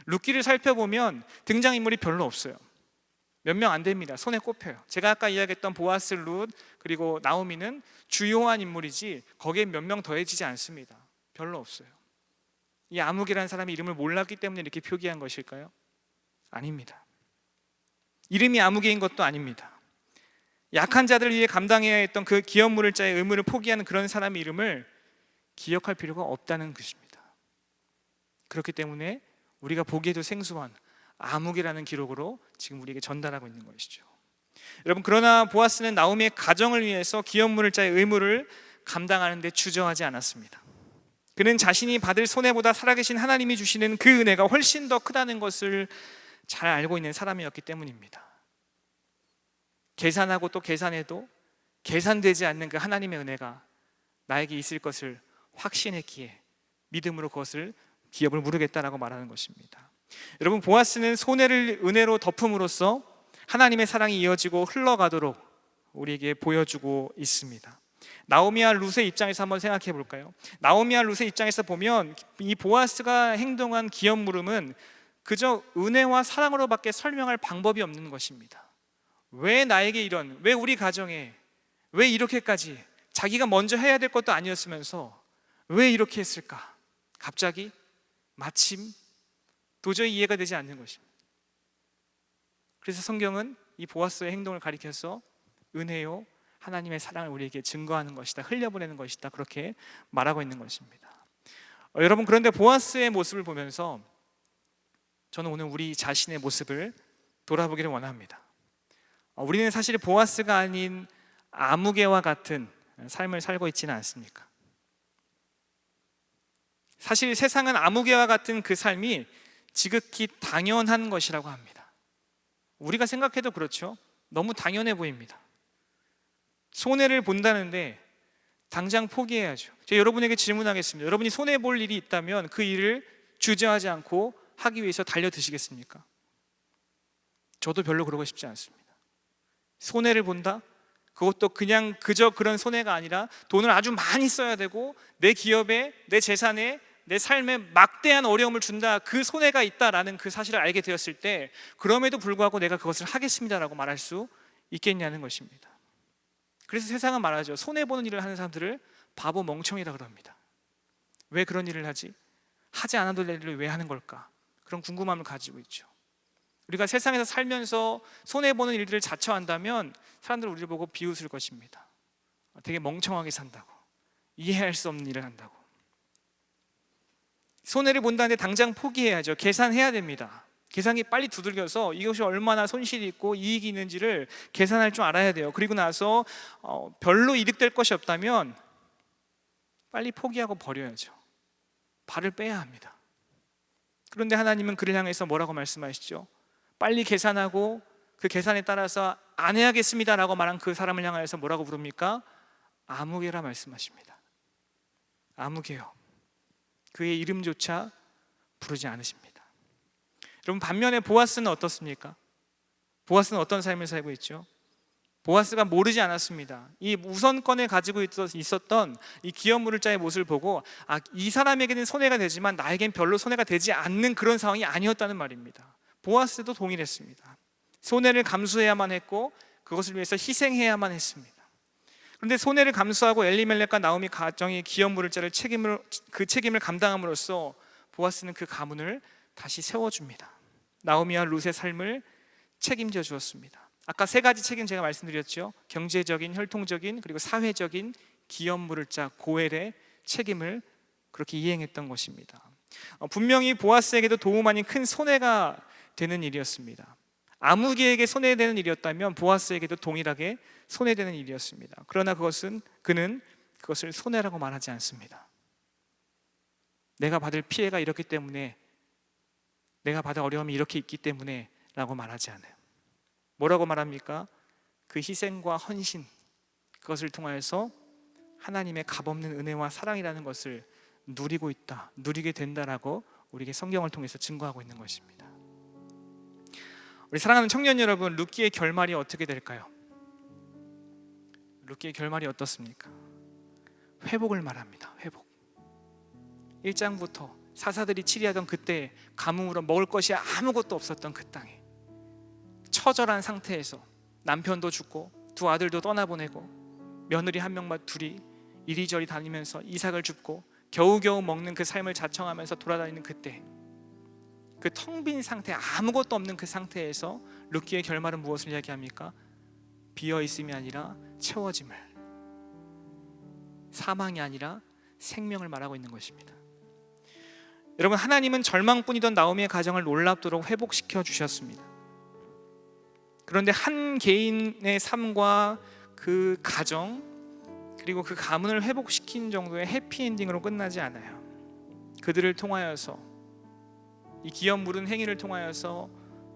[SPEAKER 5] 룻기를 살펴보면 등장인물이 별로 없어요. 몇 명 안 됩니다. 손에 꼽혀요. 제가 아까 이야기했던 보아스, 룻 그리고 나오미는 주요한 인물이지 거기에 몇 명 더해지지 않습니다. 별로 없어요. 이 아무개라는 사람이 이름을 몰랐기 때문에 이렇게 표기한 것일까요? 아닙니다. 이름이 아무개인 것도 아닙니다. 약한 자들 위해 감당해야 했던 그 기업 무를 자의 의무를 포기하는 그런 사람의 이름을 기억할 필요가 없다는 것입니다. 그렇기 때문에 우리가 보기에도 생소한 아무개라는 기록으로 지금 우리에게 전달하고 있는 것이죠. 여러분, 그러나 보아스는 나오미의 가정을 위해서 기업 무를 자의 의무를 감당하는 데 주저하지 않았습니다. 그는 자신이 받을 손해보다 살아계신 하나님이 주시는 그 은혜가 훨씬 더 크다는 것을 잘 알고 있는 사람이었기 때문입니다. 계산하고 또 계산해도 계산되지 않는 그 하나님의 은혜가 나에게 있을 것을 확신했기에 믿음으로 그것을 기업을 무르겠다라고 말하는 것입니다. 여러분, 보아스는 손해를 은혜로 덮음으로써 하나님의 사랑이 이어지고 흘러가도록 우리에게 보여주고 있습니다. 나오미와 룻의 입장에서 한번 생각해 볼까요? 나오미와 룻의 입장에서 보면 이 보아스가 행동한 기업 물음은 그저 은혜와 사랑으로밖에 설명할 방법이 없는 것입니다. 왜 나에게 이런, 왜 우리 가정에, 왜 이렇게까지, 자기가 먼저 해야 될 것도 아니었으면서 왜 이렇게 했을까? 갑자기 마침 도저히 이해가 되지 않는 것입니다. 그래서 성경은 이 보아스의 행동을 가리켜서 은혜요 하나님의 사랑을 우리에게 증거하는 것이다, 흘려보내는 것이다, 그렇게 말하고 있는 것입니다. 여러분, 그런데 보아스의 모습을 보면서 저는 오늘 우리 자신의 모습을 돌아보기를 원합니다. 우리는 사실 보아스가 아닌 아무개와 같은 삶을 살고 있지는 않습니까? 사실 세상은 아무개와 같은 그 삶이 지극히 당연한 것이라고 합니다. 우리가 생각해도 그렇죠. 너무 당연해 보입니다. 손해를 본다는데 당장 포기해야죠. 제가 여러분에게 질문하겠습니다. 여러분이 손해 볼 일이 있다면 그 일을 주저하지 않고 하기 위해서 달려드시겠습니까? 저도 별로 그러고 싶지 않습니다. 손해를 본다? 그것도 그냥 그저 그런 손해가 아니라 돈을 아주 많이 써야 되고 내 기업에, 내 재산에, 내 삶에 막대한 어려움을 준다, 그 손해가 있다라는 그 사실을 알게 되었을 때 그럼에도 불구하고 내가 그것을 하겠습니다라고 말할 수 있겠냐는 것입니다. 그래서 세상은 말하죠. 손해보는 일을 하는 사람들을 바보 멍청이라 그럽니다. 왜 그런 일을 하지? 하지 않아도 될 일을 왜 하는 걸까? 그런 궁금함을 가지고 있죠. 우리가 세상에서 살면서 손해보는 일들을 자처한다면 사람들은 우리를 보고 비웃을 것입니다. 되게 멍청하게 산다고, 이해할 수 없는 일을 한다고. 손해를 본다는데 당장 포기해야죠. 계산해야 됩니다. 계산기 빨리 두들겨서 이것이 얼마나 손실이 있고 이익이 있는지를 계산할 줄 알아야 돼요. 그리고 나서 별로 이득될 것이 없다면 빨리 포기하고 버려야죠. 발을 빼야 합니다. 그런데 하나님은 그를 향해서 뭐라고 말씀하시죠? 빨리 계산하고 그 계산에 따라서 안 해야겠습니다라고 말한 그 사람을 향하여서 뭐라고 부릅니까? 아무개라 말씀하십니다. 아무개요. 그의 이름조차 부르지 않으십니다. 여러분, 반면에 보아스는 어떻습니까? 보아스는 어떤 삶을 살고 있죠? 보아스가 모르지 않았습니다. 이 우선권을 가지고 있었던 이 기업 무를자의 모습을 보고 이 사람에게는 손해가 되지만 나에겐 별로 손해가 되지 않는 그런 상황이 아니었다는 말입니다. 보아스도 동일했습니다. 손해를 감수해야만 했고 그것을 위해서 희생해야만 했습니다. 그런데 손해를 감수하고 엘리멜렉과 나오미 가정의 기업 무를자를 그 책임을 감당함으로써 보아스는 그 가문을 다시 세워줍니다. 나오미와 룻의 삶을 책임져 주었습니다. 아까 세 가지 책임 제가 말씀드렸죠. 경제적인, 혈통적인, 그리고 사회적인 기업 무를자 고엘의 책임을 그렇게 이행했던 것입니다. 분명히 보아스에게도 도움 아닌 큰 손해가 되는 일이었습니다. 아무개에게 손해되는 일이었다면 보아스에게도 동일하게 손해되는 일이었습니다. 그러나 그는 그것을 손해라고 말하지 않습니다. 내가 받을 피해가 이렇기 때문에, 내가 받을 어려움이 이렇게 있기 때문에 라고 말하지 않아요. 뭐라고 말합니까? 그 희생과 헌신, 그것을 통하여서 하나님의 값없는 은혜와 사랑이라는 것을 누리고 있다, 누리게 된다라고 우리에게 성경을 통해서 증거하고 있는 것입니다. 우리 사랑하는 청년 여러분, 룻기의 결말이 어떻게 될까요? 룻기의 결말이 어떻습니까? 회복을 말합니다. 회복. 1장부터 사사들이 치리하던 그때 가뭄으로 먹을 것이 아무것도 없었던 그 땅에 처절한 상태에서 남편도 죽고 두 아들도 떠나보내고 며느리 한 명만 둘이 이리저리 다니면서 이삭을 줍고 겨우겨우 먹는 그 삶을 자청하면서 돌아다니는 그때, 그 텅 빈 상태, 아무것도 없는 그 상태에서 룻기의 결말은 무엇을 이야기합니까? 비어있음이 아니라 채워짐을, 사망이 아니라 생명을 말하고 있는 것입니다. 여러분, 하나님은 절망뿐이던 나오미의 가정을 놀랍도록 회복시켜 주셨습니다. 그런데 한 개인의 삶과 그 가정, 그리고 그 가문을 회복시킨 정도의 해피엔딩으로 끝나지 않아요. 그들을 통하여서, 이 기업 물은 행위를 통하여서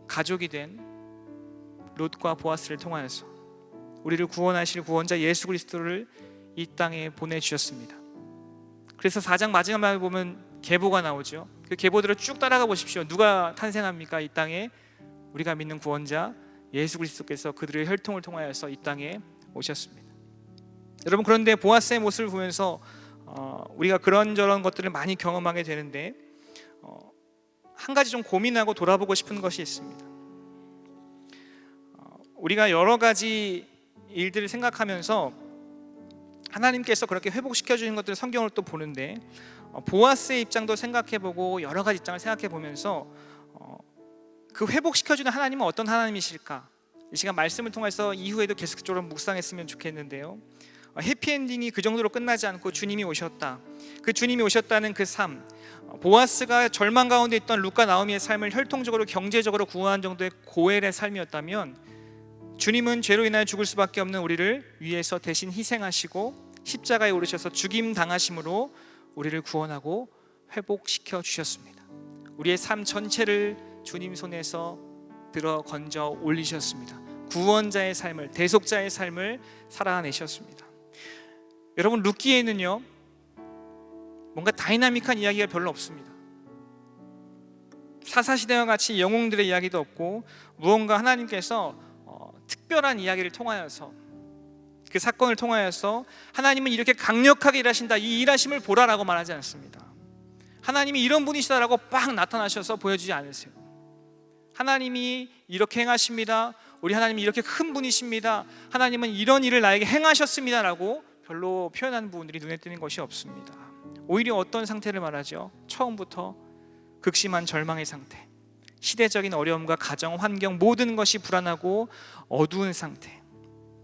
[SPEAKER 5] 가족이 된 롯과 보아스를 통하여서 우리를 구원하실 구원자 예수 그리스도를 이 땅에 보내주셨습니다. 그래서 4장 마지막에 보면 계보가 나오죠. 그 계보들을 쭉 따라가 보십시오. 누가 탄생합니까? 이 땅에 우리가 믿는 구원자 예수 그리스도께서 그들의 혈통을 통하여서 이 땅에 오셨습니다. 여러분, 그런데 보아스의 모습을 보면서 우리가 그런저런 것들을 많이 경험하게 되는데 한 가지 좀 고민하고 돌아보고 싶은 것이 있습니다. 우리가 여러 가지 일들을 생각하면서 하나님께서 그렇게 회복시켜 주신 것들을 성경을 또 보는데 보아스의 입장도 생각해보고 여러 가지 입장을 생각해보면서 그 회복시켜주는 하나님은 어떤 하나님이실까? 이 시간 말씀을 통해서 이후에도 계속적으로 묵상했으면 좋겠는데요. 해피엔딩이 그 정도로 끝나지 않고 주님이 오셨다. 그 주님이 오셨다는 그 삶, 보아스가 절망 가운데 있던 룻과 나오미의 삶을 혈통적으로 경제적으로 구원한 정도의 고엘의 삶이었다면 주님은 죄로 인하여 죽을 수밖에 없는 우리를 위해서 대신 희생하시고 십자가에 오르셔서 죽임 당하심으로 우리를 구원하고 회복시켜 주셨습니다. 우리의 삶 전체를 주님 손에서 들어 건져 올리셨습니다. 구원자의 삶을, 대속자의 삶을 살아내셨습니다. 여러분, 룻기에는요 뭔가 다이나믹한 이야기가 별로 없습니다. 사사시대와 같이 영웅들의 이야기도 없고 무언가 하나님께서 특별한 이야기를 통하여서 그 사건을 통하여서 하나님은 이렇게 강력하게 일하신다, 이 일하심을 보라라고 말하지 않습니다. 하나님이 이런 분이시다라고 빡 나타나셔서 보여주지 않으세요. 하나님이 이렇게 행하십니다, 우리 하나님이 이렇게 큰 분이십니다, 하나님은 이런 일을 나에게 행하셨습니다라고 별로 표현하는 부분들이 눈에 띄는 것이 없습니다. 오히려 어떤 상태를 말하죠? 처음부터 극심한 절망의 상태, 시대적인 어려움과 가정, 환경 모든 것이 불안하고 어두운 상태,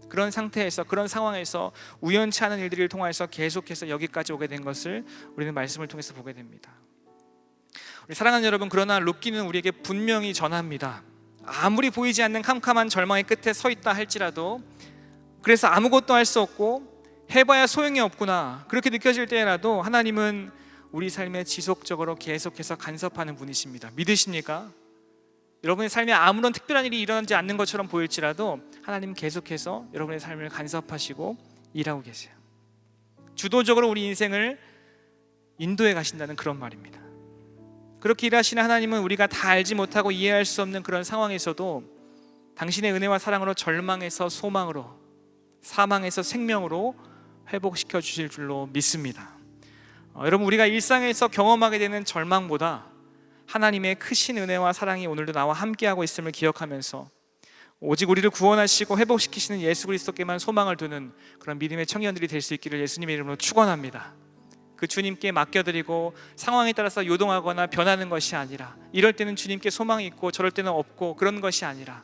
[SPEAKER 5] 그런 상태에서, 그런 상황에서 우연치 않은 일들을 통해서 계속해서 여기까지 오게 된 것을 우리는 말씀을 통해서 보게 됩니다. 우리 사랑하는 여러분, 그러나 룻기는 우리에게 분명히 전합니다. 아무리 보이지 않는 캄캄한 절망의 끝에 서 있다 할지라도, 그래서 아무것도 할 수 없고 해봐야 소용이 없구나 그렇게 느껴질 때라도 하나님은 우리 삶에 지속적으로 계속해서 간섭하는 분이십니다. 믿으십니까? 여러분의 삶에 아무런 특별한 일이 일어나지 않는 것처럼 보일지라도 하나님 계속해서 여러분의 삶을 간섭하시고 일하고 계세요. 주도적으로 우리 인생을 인도해 가신다는 그런 말입니다. 그렇게 일하시는 하나님은 우리가 다 알지 못하고 이해할 수 없는 그런 상황에서도 당신의 은혜와 사랑으로 절망에서 소망으로, 사망에서 생명으로 회복시켜 주실 줄로 믿습니다. 여러분, 우리가 일상에서 경험하게 되는 절망보다 하나님의 크신 은혜와 사랑이 오늘도 나와 함께하고 있음을 기억하면서 오직 우리를 구원하시고 회복시키시는 예수 그리스도께만 소망을 두는 그런 믿음의 청년들이 될 수 있기를 예수님의 이름으로 축원합니다. 그 주님께 맡겨드리고 상황에 따라서 요동하거나 변하는 것이 아니라, 이럴 때는 주님께 소망이 있고 저럴 때는 없고 그런 것이 아니라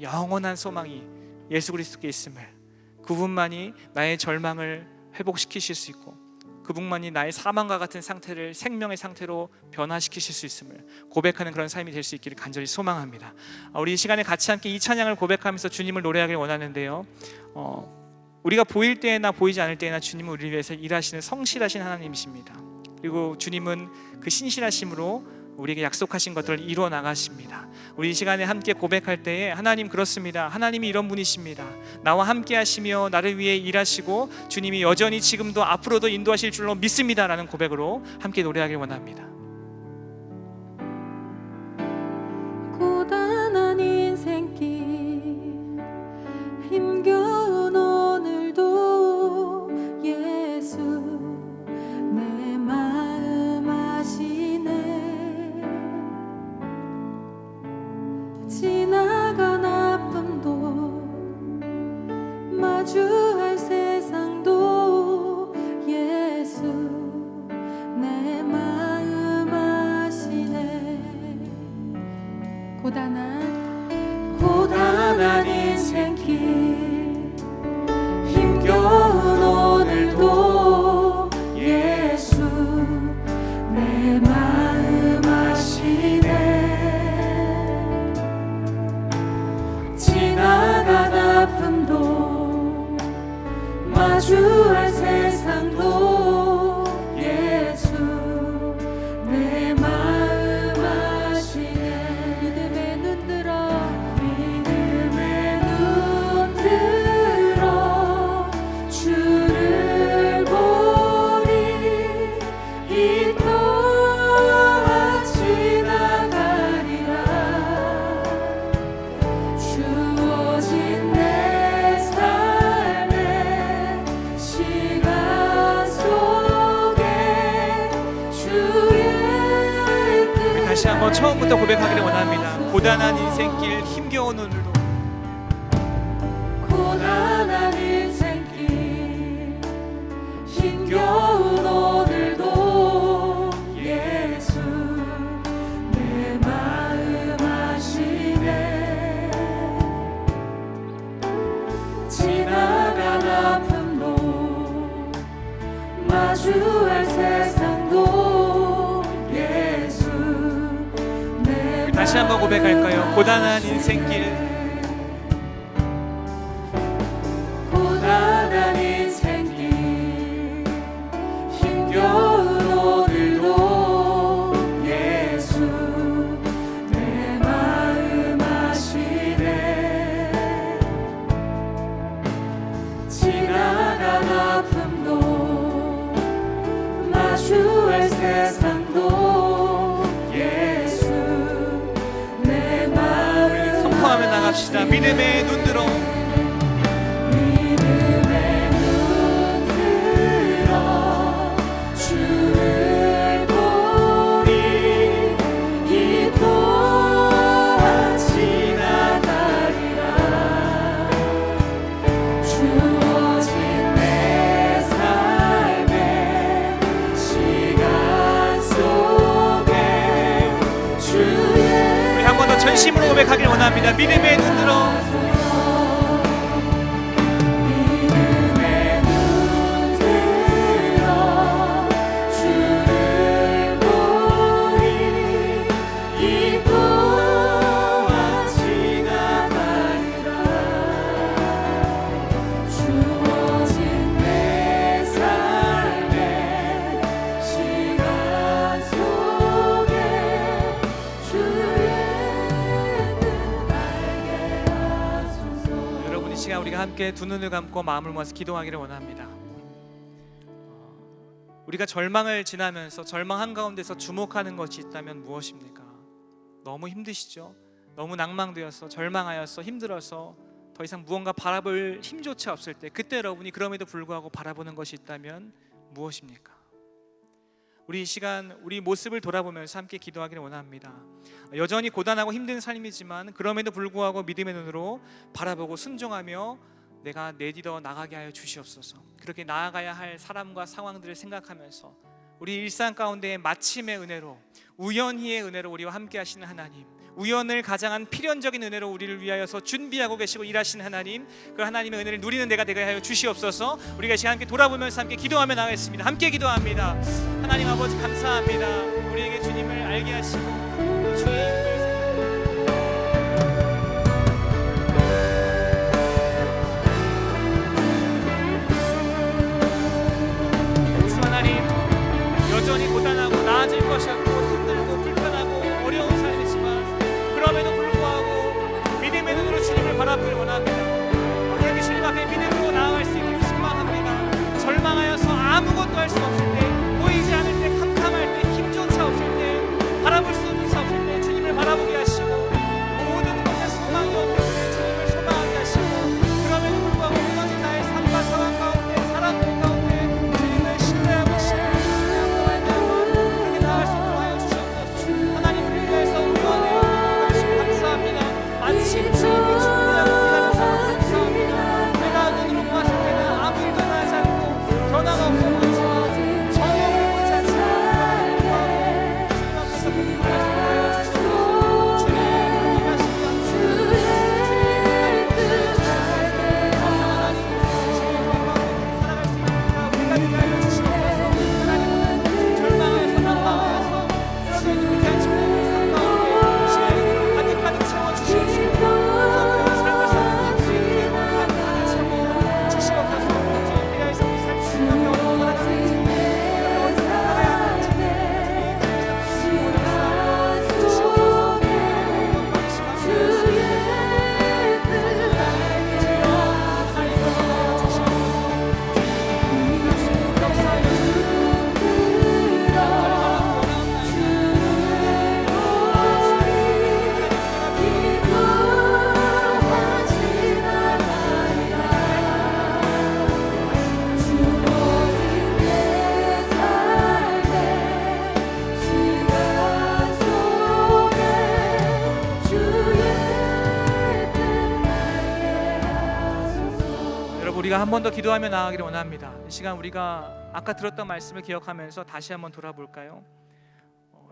[SPEAKER 5] 영원한 소망이 예수 그리스도께 있음을, 그분만이 나의 절망을 회복시키실 수 있고 그분만이 나의 사망과 같은 상태를 생명의 상태로 변화시키실 수 있음을 고백하는 그런 삶이 될 수 있기를 간절히 소망합니다. 우리 이 시간에 같이 함께 이 찬양을 고백하면서 주님을 노래하길 원하는데요, 우리가 보일 때나 보이지 않을 때나 주님은 우리를 위해서 일하시는 성실하신 하나님이십니다. 그리고 주님은 그 신실하심으로 우리에게 약속하신 것들을 이루어 나가십니다. 우리 이 시간에 함께 고백할 때에 하나님 그렇습니다, 하나님이 이런 분이십니다, 나와 함께 하시며 나를 위해 일하시고 주님이 여전히 지금도 앞으로도 인도하실 줄로 믿습니다 라는 고백으로 함께 노래하길 원합니다.
[SPEAKER 2] 고단한 인생길 힘겨운 오늘도 예수 내 마음 아시네. 지나간 아픔도 마주할 세상도 예수 내 마음 아시네. 고단한 인생길 힘겨운 오늘도 예수 내 마음 아시네. 지나간 아픔도 마주할 세상도 예수 내 마음 아시네. 믿음의 눈 들어 주를 보리.
[SPEAKER 5] 처음부터 고백하기를 원합니다. 고단한 인생길 힘겨운 오늘도
[SPEAKER 2] 고단한 인생길 힘겨운 오늘도 예수 내 마음 아시네. 지나간 아픔도 마주할 세상도 예수 내
[SPEAKER 5] 다시 한번 고백할까요? 고단한 인생길
[SPEAKER 2] 고단한 인생길 힘겨운 오늘도 예수 내 마음 아시네. 지나간 아픔도 마주할 세상도 예수 내 마음
[SPEAKER 5] 선포하며 나갑시다. 믿음의 눈 들어
[SPEAKER 2] 믿음의 눈 들어 주를 보리. 이 또한 지나가리라. 주어진 내 삶의 시간 속에 주의
[SPEAKER 5] 우리 한 번 더 전심으로 고백하길 원합니다. 믿음의 눈 들어
[SPEAKER 2] 믿음의 눈 들어 주를 보리. 이 또한 지나가리라. 주어진 내 삶의 시간 속에 주의 뜻 알게 하소서.
[SPEAKER 5] 여러분 이 시간 우리가 함께 두 눈을 감고 마음을 모아서 기도하기를 원합니다. 우리가 절망을 지나면서 절망 한가운데서 주목하는 것이 있다면 무엇입니까? 너무 힘드시죠? 너무 낭망되어서 절망하여서 힘들어서 더 이상 무언가 바라볼 힘조차 없을 때 그때 여러분이 그럼에도 불구하고 바라보는 것이 있다면 무엇입니까? 우리 이 시간 우리 모습을 돌아보면서 함께 기도하기를 원합니다. 여전히 고단하고 힘든 삶이지만 그럼에도 불구하고 믿음의 눈으로 바라보고 순종하며 내가 내디더 나가게 하여 주시옵소서. 그렇게 나아가야 할 사람과 상황들을 생각하면서 우리 일상 가운데의 마침의 은혜로 우연히의 은혜로 우리와 함께 하시는 하나님, 우연을 가장한 필연적인 은혜로 우리를 위하여서 준비하고 계시고 일하시는 하나님, 그 하나님의 은혜를 누리는 내가 되게 하여 주시옵소서. 우리가 이 시간 함께 돌아보면서 함께 기도하며 나가겠습니다. 함께 기도합니다. 하나님 아버지 감사합니다. 우리에게 주님을 알게 하시고 또 주의 이름을 주 하나님, 여전히 고단하고 나아질 것이 없고 힘들고 불편하고 어려운 삶이지만 그럼에도 불구하고 믿음의 눈으로 주님을 바라보길 원합니다. 우리에게 주님 앞에 믿음으로 나아갈 수 있기를 소망합니다. 절망하여서 아무것도 할 수 없을 때, 보이지 않을 때, 캄캄할 때, 힘조차 없을 때, 바라볼 수조차 없을 때 주님을 바라보게 하시고 모든 것에 소망이 없을 때 주님을 소망하게 하시고 그럼에도 불구하고 무너진 나의 삶과 상황 가운데 사람들 가운데 주님을 신뢰하고 그렇게 나아갈 수 있도록 하여 주시옵소서. 하나님을 위해서 응원해요. 감사합니다. 마침 주님이 준비하고 기다려서 감사합니다. 내가 눈으로 보았을 때는 아무 일도 나지 않고 변화가 없어 보이지만 여러분, 우리가 한 번 더 기도하며 나아가기를 원합니다. 이 시간 우리가 아까 들었던 말씀을 기억하면서 다시 한번 돌아볼까요?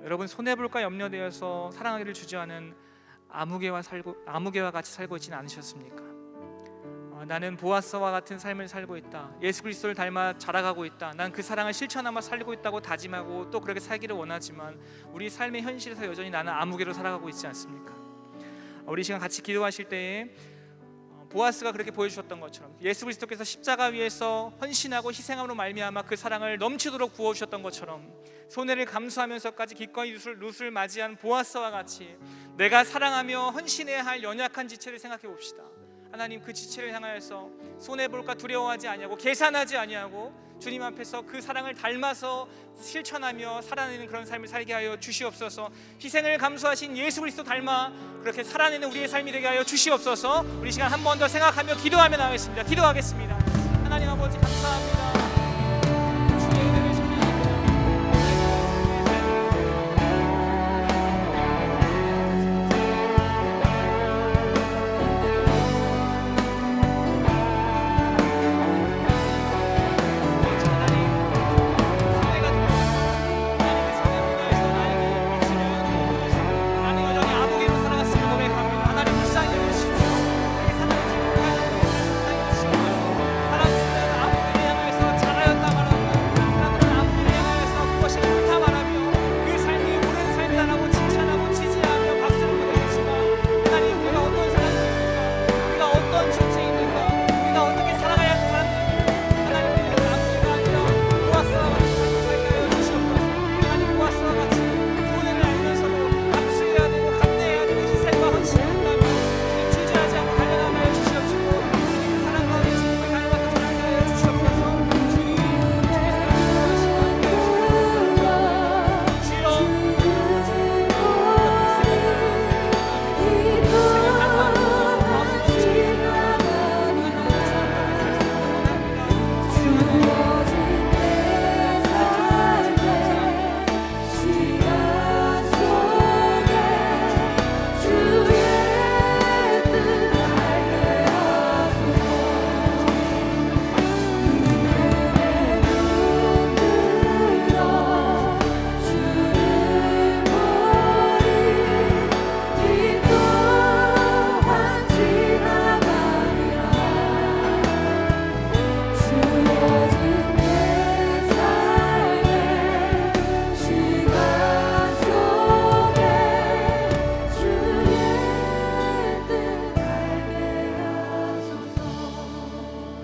[SPEAKER 5] 여러분, 손해볼까 염려되어서 사랑하기를 주저하는 아무개와 같이 살고 있지는 않으셨습니까? 나는 보아스와 같은 삶을 살고 있다. 예수 그리스도를 닮아 자라가고 있다. 난 그 사랑을 실천하며 살고 있다고 다짐하고 또 그렇게 살기를 원하지만 우리 삶의 현실에서 여전히 나는 아무개로 살아가고 있지 않습니까? 우리 시간 같이 기도하실 때에 보아스가 그렇게 보여주셨던 것처럼 예수 그리스도께서 십자가 위에서 헌신하고 희생함으로 말미암아 그 사랑을 넘치도록 부어주셨던 것처럼 손해를 감수하면서까지 기꺼이 룻을 맞이한 보아스와 같이 내가 사랑하며 헌신해야 할 연약한 지체를 생각해 봅시다. 하나님, 그 지체를 향하여서 손해볼까 두려워하지 아니하고 계산하지 아니하고 주님 앞에서 그 사랑을 닮아서 실천하며 살아내는 그런 삶을 살게 하여 주시옵소서. 희생을 감수하신 예수 그리스도 닮아 그렇게 살아내는 우리의 삶이 되게 하여 주시옵소서. 우리 시간 한 번 더 생각하며 기도하며 나가겠습니다. 기도하겠습니다. 하나님 아버지, 감사합니다. 주의 은혜를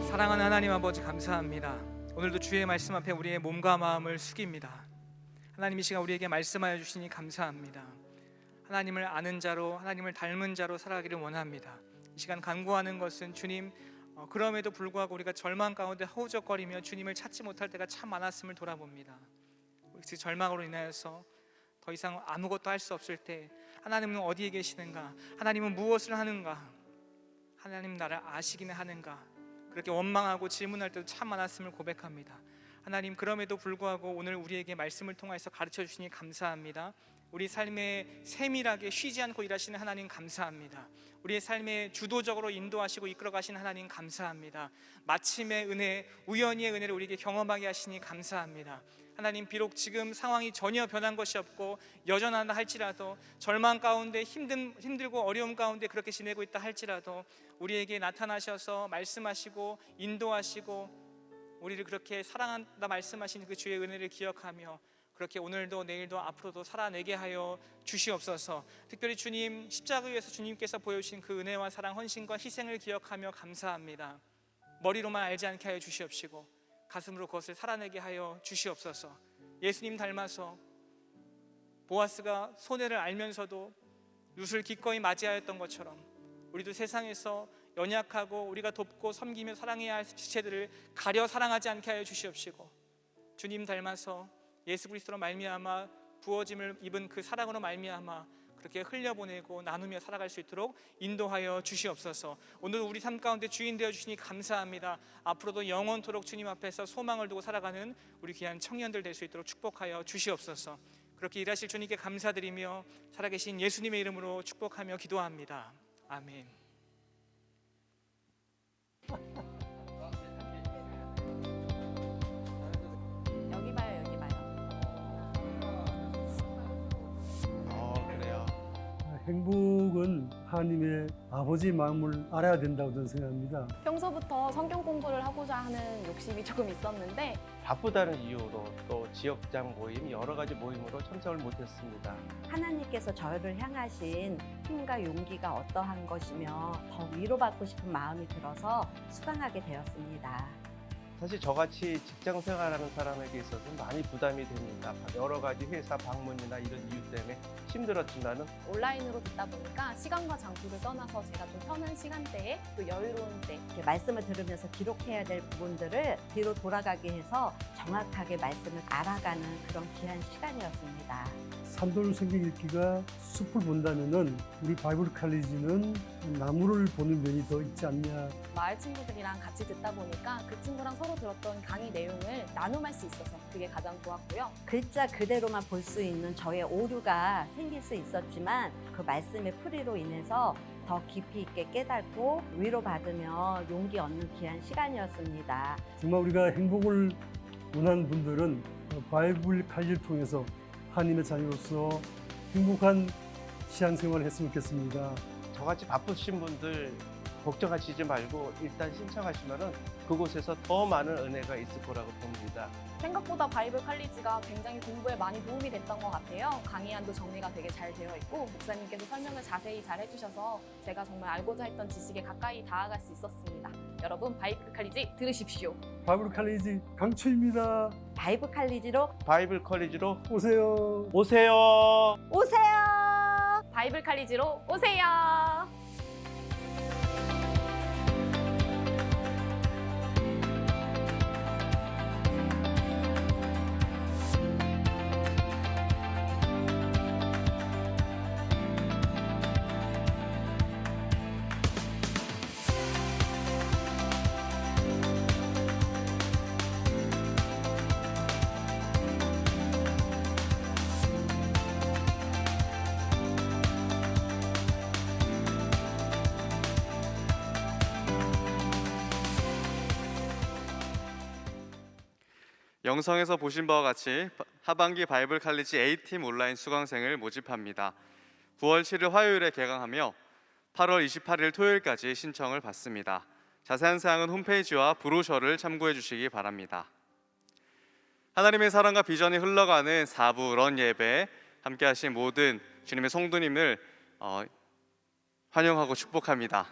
[SPEAKER 5] 사랑하는 하나님 아버지, 감사합니다. 오늘도 주의 말씀 앞에 우리의 몸과 마음을 숙입니다. 하나님, 이 시간 우리에게 말씀하여 주시니 감사합니다. 하나님을 아는 자로, 하나님을 닮은 자로 살아가기를 원합니다. 이 시간 간구하는 것은 주님, 그럼에도 불구하고 우리가 절망 가운데 허우적거리며 주님을 찾지 못할 때가 참 많았음을 돌아봅니다. 그 절망으로 인하여서 더 이상 아무것도 할 수 없을 때 하나님은 어디에 계시는가? 하나님은 무엇을 하는가? 하나님 나를 아시기는 하는가? 그렇게 원망하고 질문할 때도 참 많았음을 고백합니다. 하나님, 그럼에도 불구하고 오늘 우리에게 말씀을 통해서 가르쳐 주시니 감사합니다. 우리 삶에 세밀하게 쉬지 않고 일하시는 하나님 감사합니다. 우리의 삶에 주도적으로 인도하시고 이끌어 가시는 하나님 감사합니다. 마침의 은혜, 우연히의 은혜를 우리에게 경험하게 하시니 감사합니다. 하나님, 비록 지금 상황이 전혀 변한 것이 없고 여전하다 할지라도, 절망 가운데 힘들고 어려움 가운데 그렇게 지내고 있다 할지라도 우리에게 나타나셔서 말씀하시고 인도하시고 우리를 그렇게 사랑한다 말씀하신 그 주의 은혜를 기억하며 그렇게 오늘도 내일도 앞으로도 살아내게 하여 주시옵소서. 특별히 주님, 십자가 위에서 주님께서 보여주신 그 은혜와 사랑, 헌신과 희생을 기억하며 감사합니다. 머리로만 알지 않게 하여 주시옵시고 가슴으로 그것을 살아내게 하여 주시옵소서. 예수님 닮아서 보아스가 손해를 알면서도 룻을 기꺼이 맞이하였던 것처럼 우리도 세상에서 연약하고 우리가 돕고 섬기며 사랑해야 할 지체들을 가려 사랑하지 않게 하여 주시옵시고, 주님 닮아서 예수 그리스도로 말미암아 부어짐을 입은 그 사랑으로 말미암아 그렇게 흘려보내고 나누며 살아갈 수 있도록 인도하여 주시옵소서. 오늘 우리 삶 가운데 주인 되어 주시니 감사합니다. 앞으로도 영원토록 주님 앞에서 소망을 두고 살아가는 우리 귀한 청년들 될 수 있도록 축복하여 주시옵소서. 그렇게 일하실 주님께 감사드리며 살아계신 예수님의 이름으로 축복하며 기도합니다. 아멘.
[SPEAKER 6] 행복은 하나님의 아버지 마음을 알아야 된다고 저는 생각합니다.
[SPEAKER 7] 평소부터 성경 공부를 하고자 하는 욕심이 조금 있었는데
[SPEAKER 8] 바쁘다는 이유로 또 지역장 모임, 여러 가지 모임으로 참석을 못했습니다.
[SPEAKER 9] 하나님께서 저를 향하신 힘과 용기가 어떠한 것이며 더 위로받고 싶은 마음이 들어서 수강하게 되었습니다.
[SPEAKER 8] 사실 저같이 직장 생활하는 사람에게 있어서는 많이 부담이 됩니다. 여러 가지 회사 방문이나 이런 이유 때문에 힘들었지만은
[SPEAKER 7] 온라인으로 듣다 보니까 시간과 장소를 떠나서 제가 좀 편한 시간대에 또 여유로운 때
[SPEAKER 9] 이렇게 말씀을 들으면서 기록해야 될 부분들을 뒤로 돌아가게 해서 정확하게 말씀을 알아가는 그런 귀한 시간이었습니다.
[SPEAKER 6] 산돌 성경 읽기가 숲을 본다면은 우리 바이블 칼리지는 나무를 보는 면이 더 있지 않냐.
[SPEAKER 7] 마을 친구들이랑 같이 듣다 보니까 그 친구랑 서로 들었던 강의 내용을 나눔할 수 있어서 그게 가장 좋았고요.
[SPEAKER 9] 글자 그대로만 볼 수 있는 저의 오류가 생길 수 있었지만 그 말씀의 풀이로 인해서 더 깊이 있게 깨닫고 위로받으며 용기 얻는 귀한 시간이었습니다.
[SPEAKER 6] 정말 우리가 행복을 원하는 분들은 바이블 칼리지를 통해서 하나님의 자녀로서 행복한 신앙생활을 했으면 좋겠습니다.
[SPEAKER 8] 저같이 바쁘신 분들 걱정하시지 말고 일단 신청하시면은 그곳에서 더 많은 은혜가 있을 거라고 봅니다.
[SPEAKER 7] 생각보다 바이블 칼리지가 굉장히 공부에 많이 도움이 됐던 것 같아요. 강의안도 정리가 되게 잘 되어 있고 목사님께서 설명을 자세히 잘 해주셔서 제가 정말 알고자 했던 지식에 가까이 다가갈 수 있었습니다. 여러분 바이블 칼리지 들으십시오.
[SPEAKER 6] 바이블 칼리지 강추입니다.
[SPEAKER 9] 바이블 칼리지로
[SPEAKER 8] 바이블 컬리지로
[SPEAKER 6] 오세요.
[SPEAKER 8] 오세요.
[SPEAKER 9] 오세요!
[SPEAKER 7] 바이블 칼리지로 오세요.
[SPEAKER 4] 영상에서 보신 바와 같이 하반기 바이블 칼리지 A팀 온라인 수강생을 모집합니다. 9월 7일 화요일에 개강하며 8월 28일 토요일까지 신청을 받습니다. 자세한 사항은 홈페이지와 브로셔를 참고해 주시기 바랍니다. 하나님의 사랑과 비전이 흘러가는 4부 런 예배 함께 하신 모든 주님의 성도님을 환영하고 축복합니다.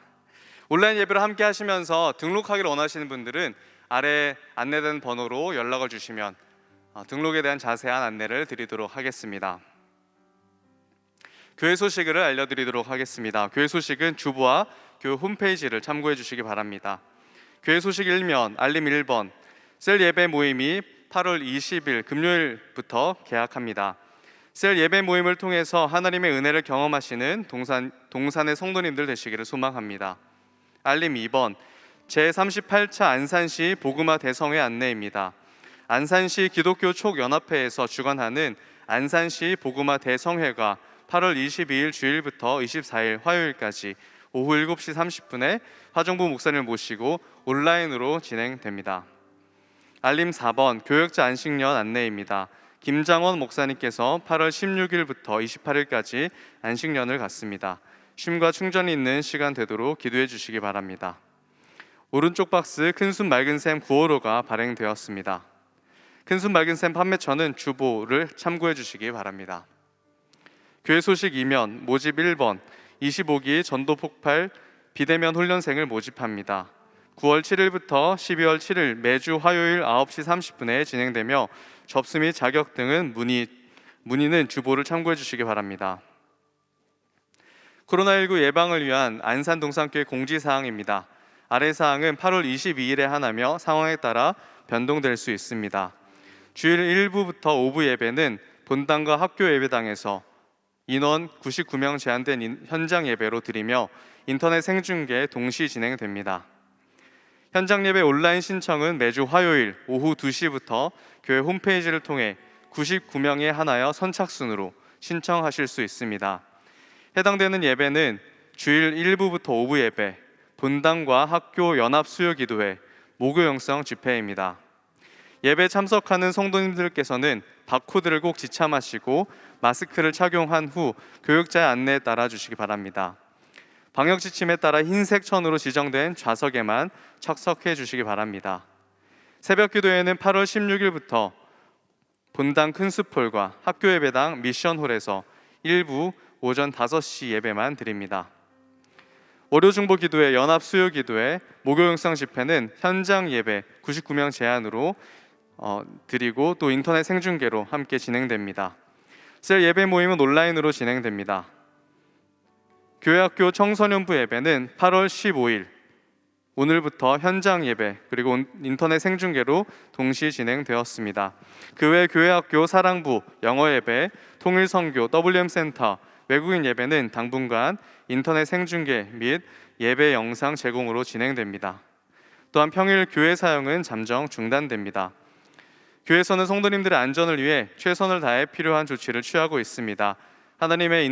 [SPEAKER 4] 온라인 예배를 함께 하시면서 등록하기를 원하시는 분들은 아래 안내된 번호로 연락을 주시면 등록에 대한 자세한 안내를 드리도록 하겠습니다. 교회 소식을 알려드리도록 하겠습니다. 교회 소식은 주보와 교회 홈페이지를 참고해 주시기 바랍니다. 교회 소식 1면 알림 1번 셀 예배 모임이 8월 20일 금요일부터 개학합니다. 셀 예배 모임을 통해서 하나님의 은혜를 경험하시는 동산의 성도님들 되시기를 소망합니다. 알림 2번 제38차 안산시 복음화 대성회 안내입니다. 안산시 기독교 촉연합회에서 주관하는 안산시 복음화 대성회가 8월 22일 주일부터 24일 화요일까지 오후 7시 30분에 화정부 목사님을 모시고 온라인으로 진행됩니다. 알림 4번 교역자 안식년 안내입니다. 김장원 목사님께서 8월 16일부터 28일까지 안식년을 갖습니다. 쉼과 충전이 있는 시간 되도록 기도해 주시기 바랍니다. 오른쪽 박스 큰순 맑은샘 9호로가 발행되었습니다. 큰순 맑은샘 판매처는 주보를 참고해 주시기 바랍니다. 교회 소식 2면 모집 1번 25기 전도 폭발 비대면 훈련생을 모집합니다. 9월 7일부터 12월 7일 매주 화요일 9시 30분에 진행되며 접수 및 자격 등은 문의는 주보를 참고해 주시기 바랍니다. 코로나19 예방을 위한 안산동산교회 공지사항입니다. 아래 사항은 8월 22일에 하나며 상황에 따라 변동될 수 있습니다. 주일 1부부터 5부 예배는 본당과 학교 예배당에서 인원 99명 제한된 현장 예배로 드리며 인터넷 생중계 동시 진행됩니다. 현장 예배 온라인 신청은 매주 화요일 오후 2시부터 교회 홈페이지를 통해 99명에 한하여 선착순으로 신청하실 수 있습니다. 해당되는 예배는 주일 1부부터 5부 예배, 본당과 학교 연합 수요기도회, 모교 영성 집회입니다. 예배 참석하는 성도님들께서는 바코드를 꼭 지참하시고 마스크를 착용한 후 교육자의 안내에 따라 주시기 바랍니다. 방역 지침에 따라 흰색 천으로 지정된 좌석에만 착석해 주시기 바랍니다. 새벽 기도회는 8월 16일부터 본당 큰숲홀과 학교 예배당 미션홀에서 일부 오전 5시 예배만 드립니다. 월요 중보 기도회, 연합 수요 기도회, 목요 영상 집회는 현장 예배 99명 제한으로 드리고 또 인터넷 생중계로 함께 진행됩니다. 셀 예배 모임은 온라인으로 진행됩니다. 교회학교 청소년부 예배는 8월 15일 오늘부터 현장 예배 그리고 인터넷 생중계로 동시 진행되었습니다. 그 외 교회학교 사랑부, 영어 예배, 통일선교, WM센터, 외국인 예배는 당분간 인터넷 생중계 및 예배 영상 제공으로 진행됩니다. 또한 평일 교회 사용은 잠정 중단됩니다. 교회에서는 성도님들의 안전을 위해 최선을 다해 필요한 조치를 취하고 있습니다. 하나님의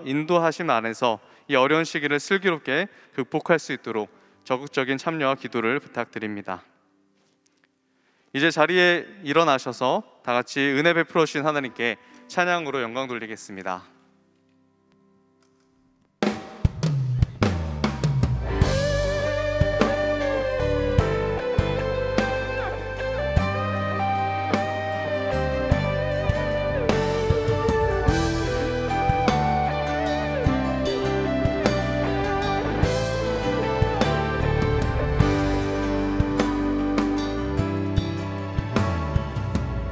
[SPEAKER 4] 인도하심 안에서 이 어려운 시기를 슬기롭게 극복할 수 있도록 적극적인 참여와 기도를 부탁드립니다. 이제 자리에 일어나셔서 다 같이 은혜 베풀어 주신 하나님께 찬양으로 영광 돌리겠습니다.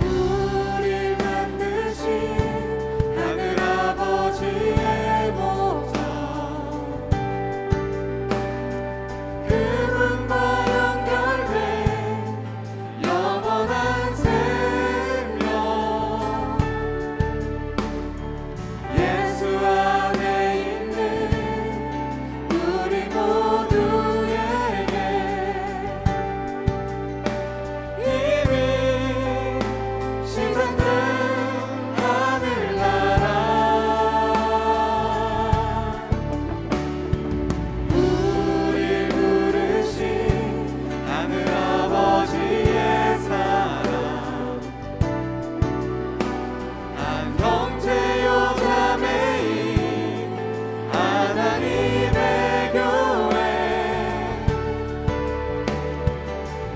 [SPEAKER 2] 우릴 만드신 하늘 아버지의 목적 그분과 연결된 영원한 생명 예수 안에 있는 우리 모두에게 이미 시작된 하늘나라 우리 부르신 하늘 아버지의 사랑 한 형제요 자매인 하나님의 교회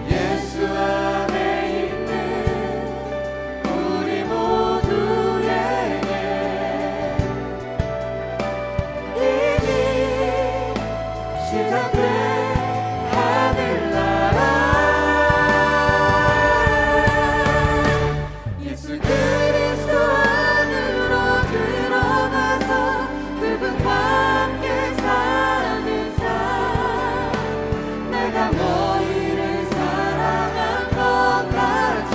[SPEAKER 2] 예수 안에 있는 우리 모두에게 이미 시작된 하늘나라 예수 그리스도 안으로 들어가서 그분과 함께 사는 삶 내가 너희를 사랑한 것 같이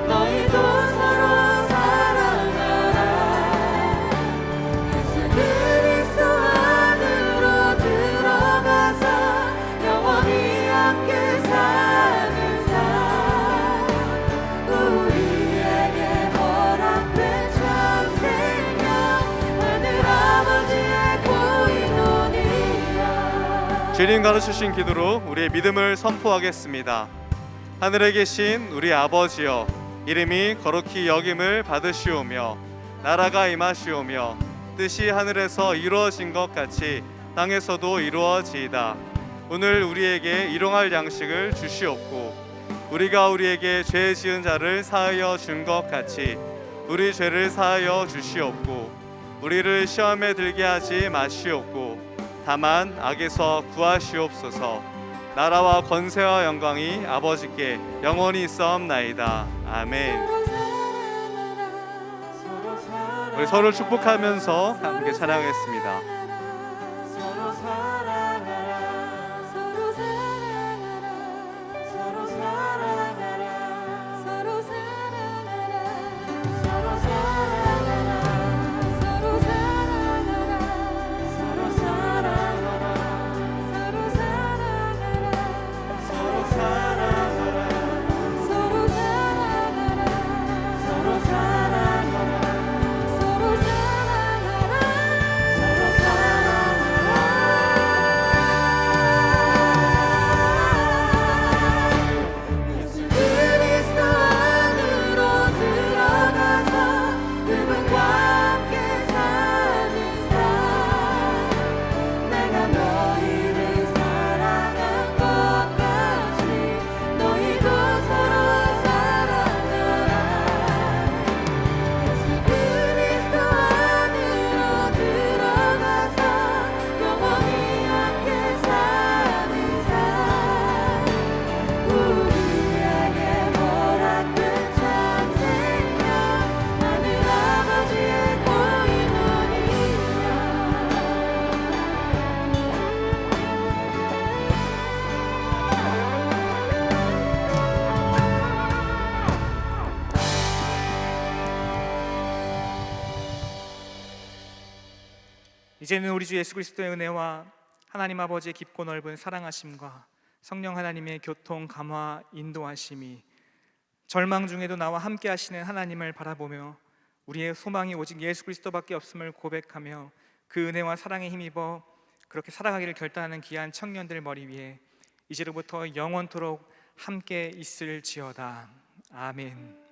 [SPEAKER 2] 너희도 서로 사랑하라 예수 그리스도 안으로 들어가서 영원히 함께 사는 삶 우리에게 허락된 참 생명 하늘 아버지의 고인원이야
[SPEAKER 4] 주님 가르치신 기도로 우리의 믿음을 선포하겠습니다. 하늘에 계신 우리 아버지여, 이름이 거룩히 여김을 받으시오며 나라가 임하시오며 뜻이 하늘에서 이루어진 것 같이 땅에서도 이루어지이다. 오늘 우리에게 일용할 양식을 주시옵고 우리가 우리에게 죄 지은 자를 사하여 준 것 같이 우리 죄를 사하여 주시옵고 우리를 시험에 들게 하지 마시옵고 다만 악에서 구하시옵소서. 나라와 권세와 영광이 아버지께 영원히 있사옵나이다. 아멘. 우리 서로를 축복하면서 함께 찬양하겠습니다.
[SPEAKER 2] 서로 사랑하라 서로 사랑하라 서로 사랑하라 서로 사랑하라 서로 사랑하라 서로 사랑하라 서로 사랑하라 서로 사랑하라 서로 사랑하라 서로 사랑하라 서로 사랑하라 서로 사랑하라 서로 사랑하라
[SPEAKER 5] 이제는 우리 주 예수 그리스도의 은혜와 하나님 아버지의 깊고 넓은 사랑하심과 성령 하나님의 교통, 감화, 인도하심이 절망 중에도 나와 함께 하시는 하나님을 바라보며 우리의 소망이 오직 예수 그리스도밖에 없음을 고백하며 그 은혜와 사랑에 힘입어 그렇게 살아가기를 결단하는 귀한 청년들 머리 위에 이제로부터 영원토록 함께 있을지어다. 아멘.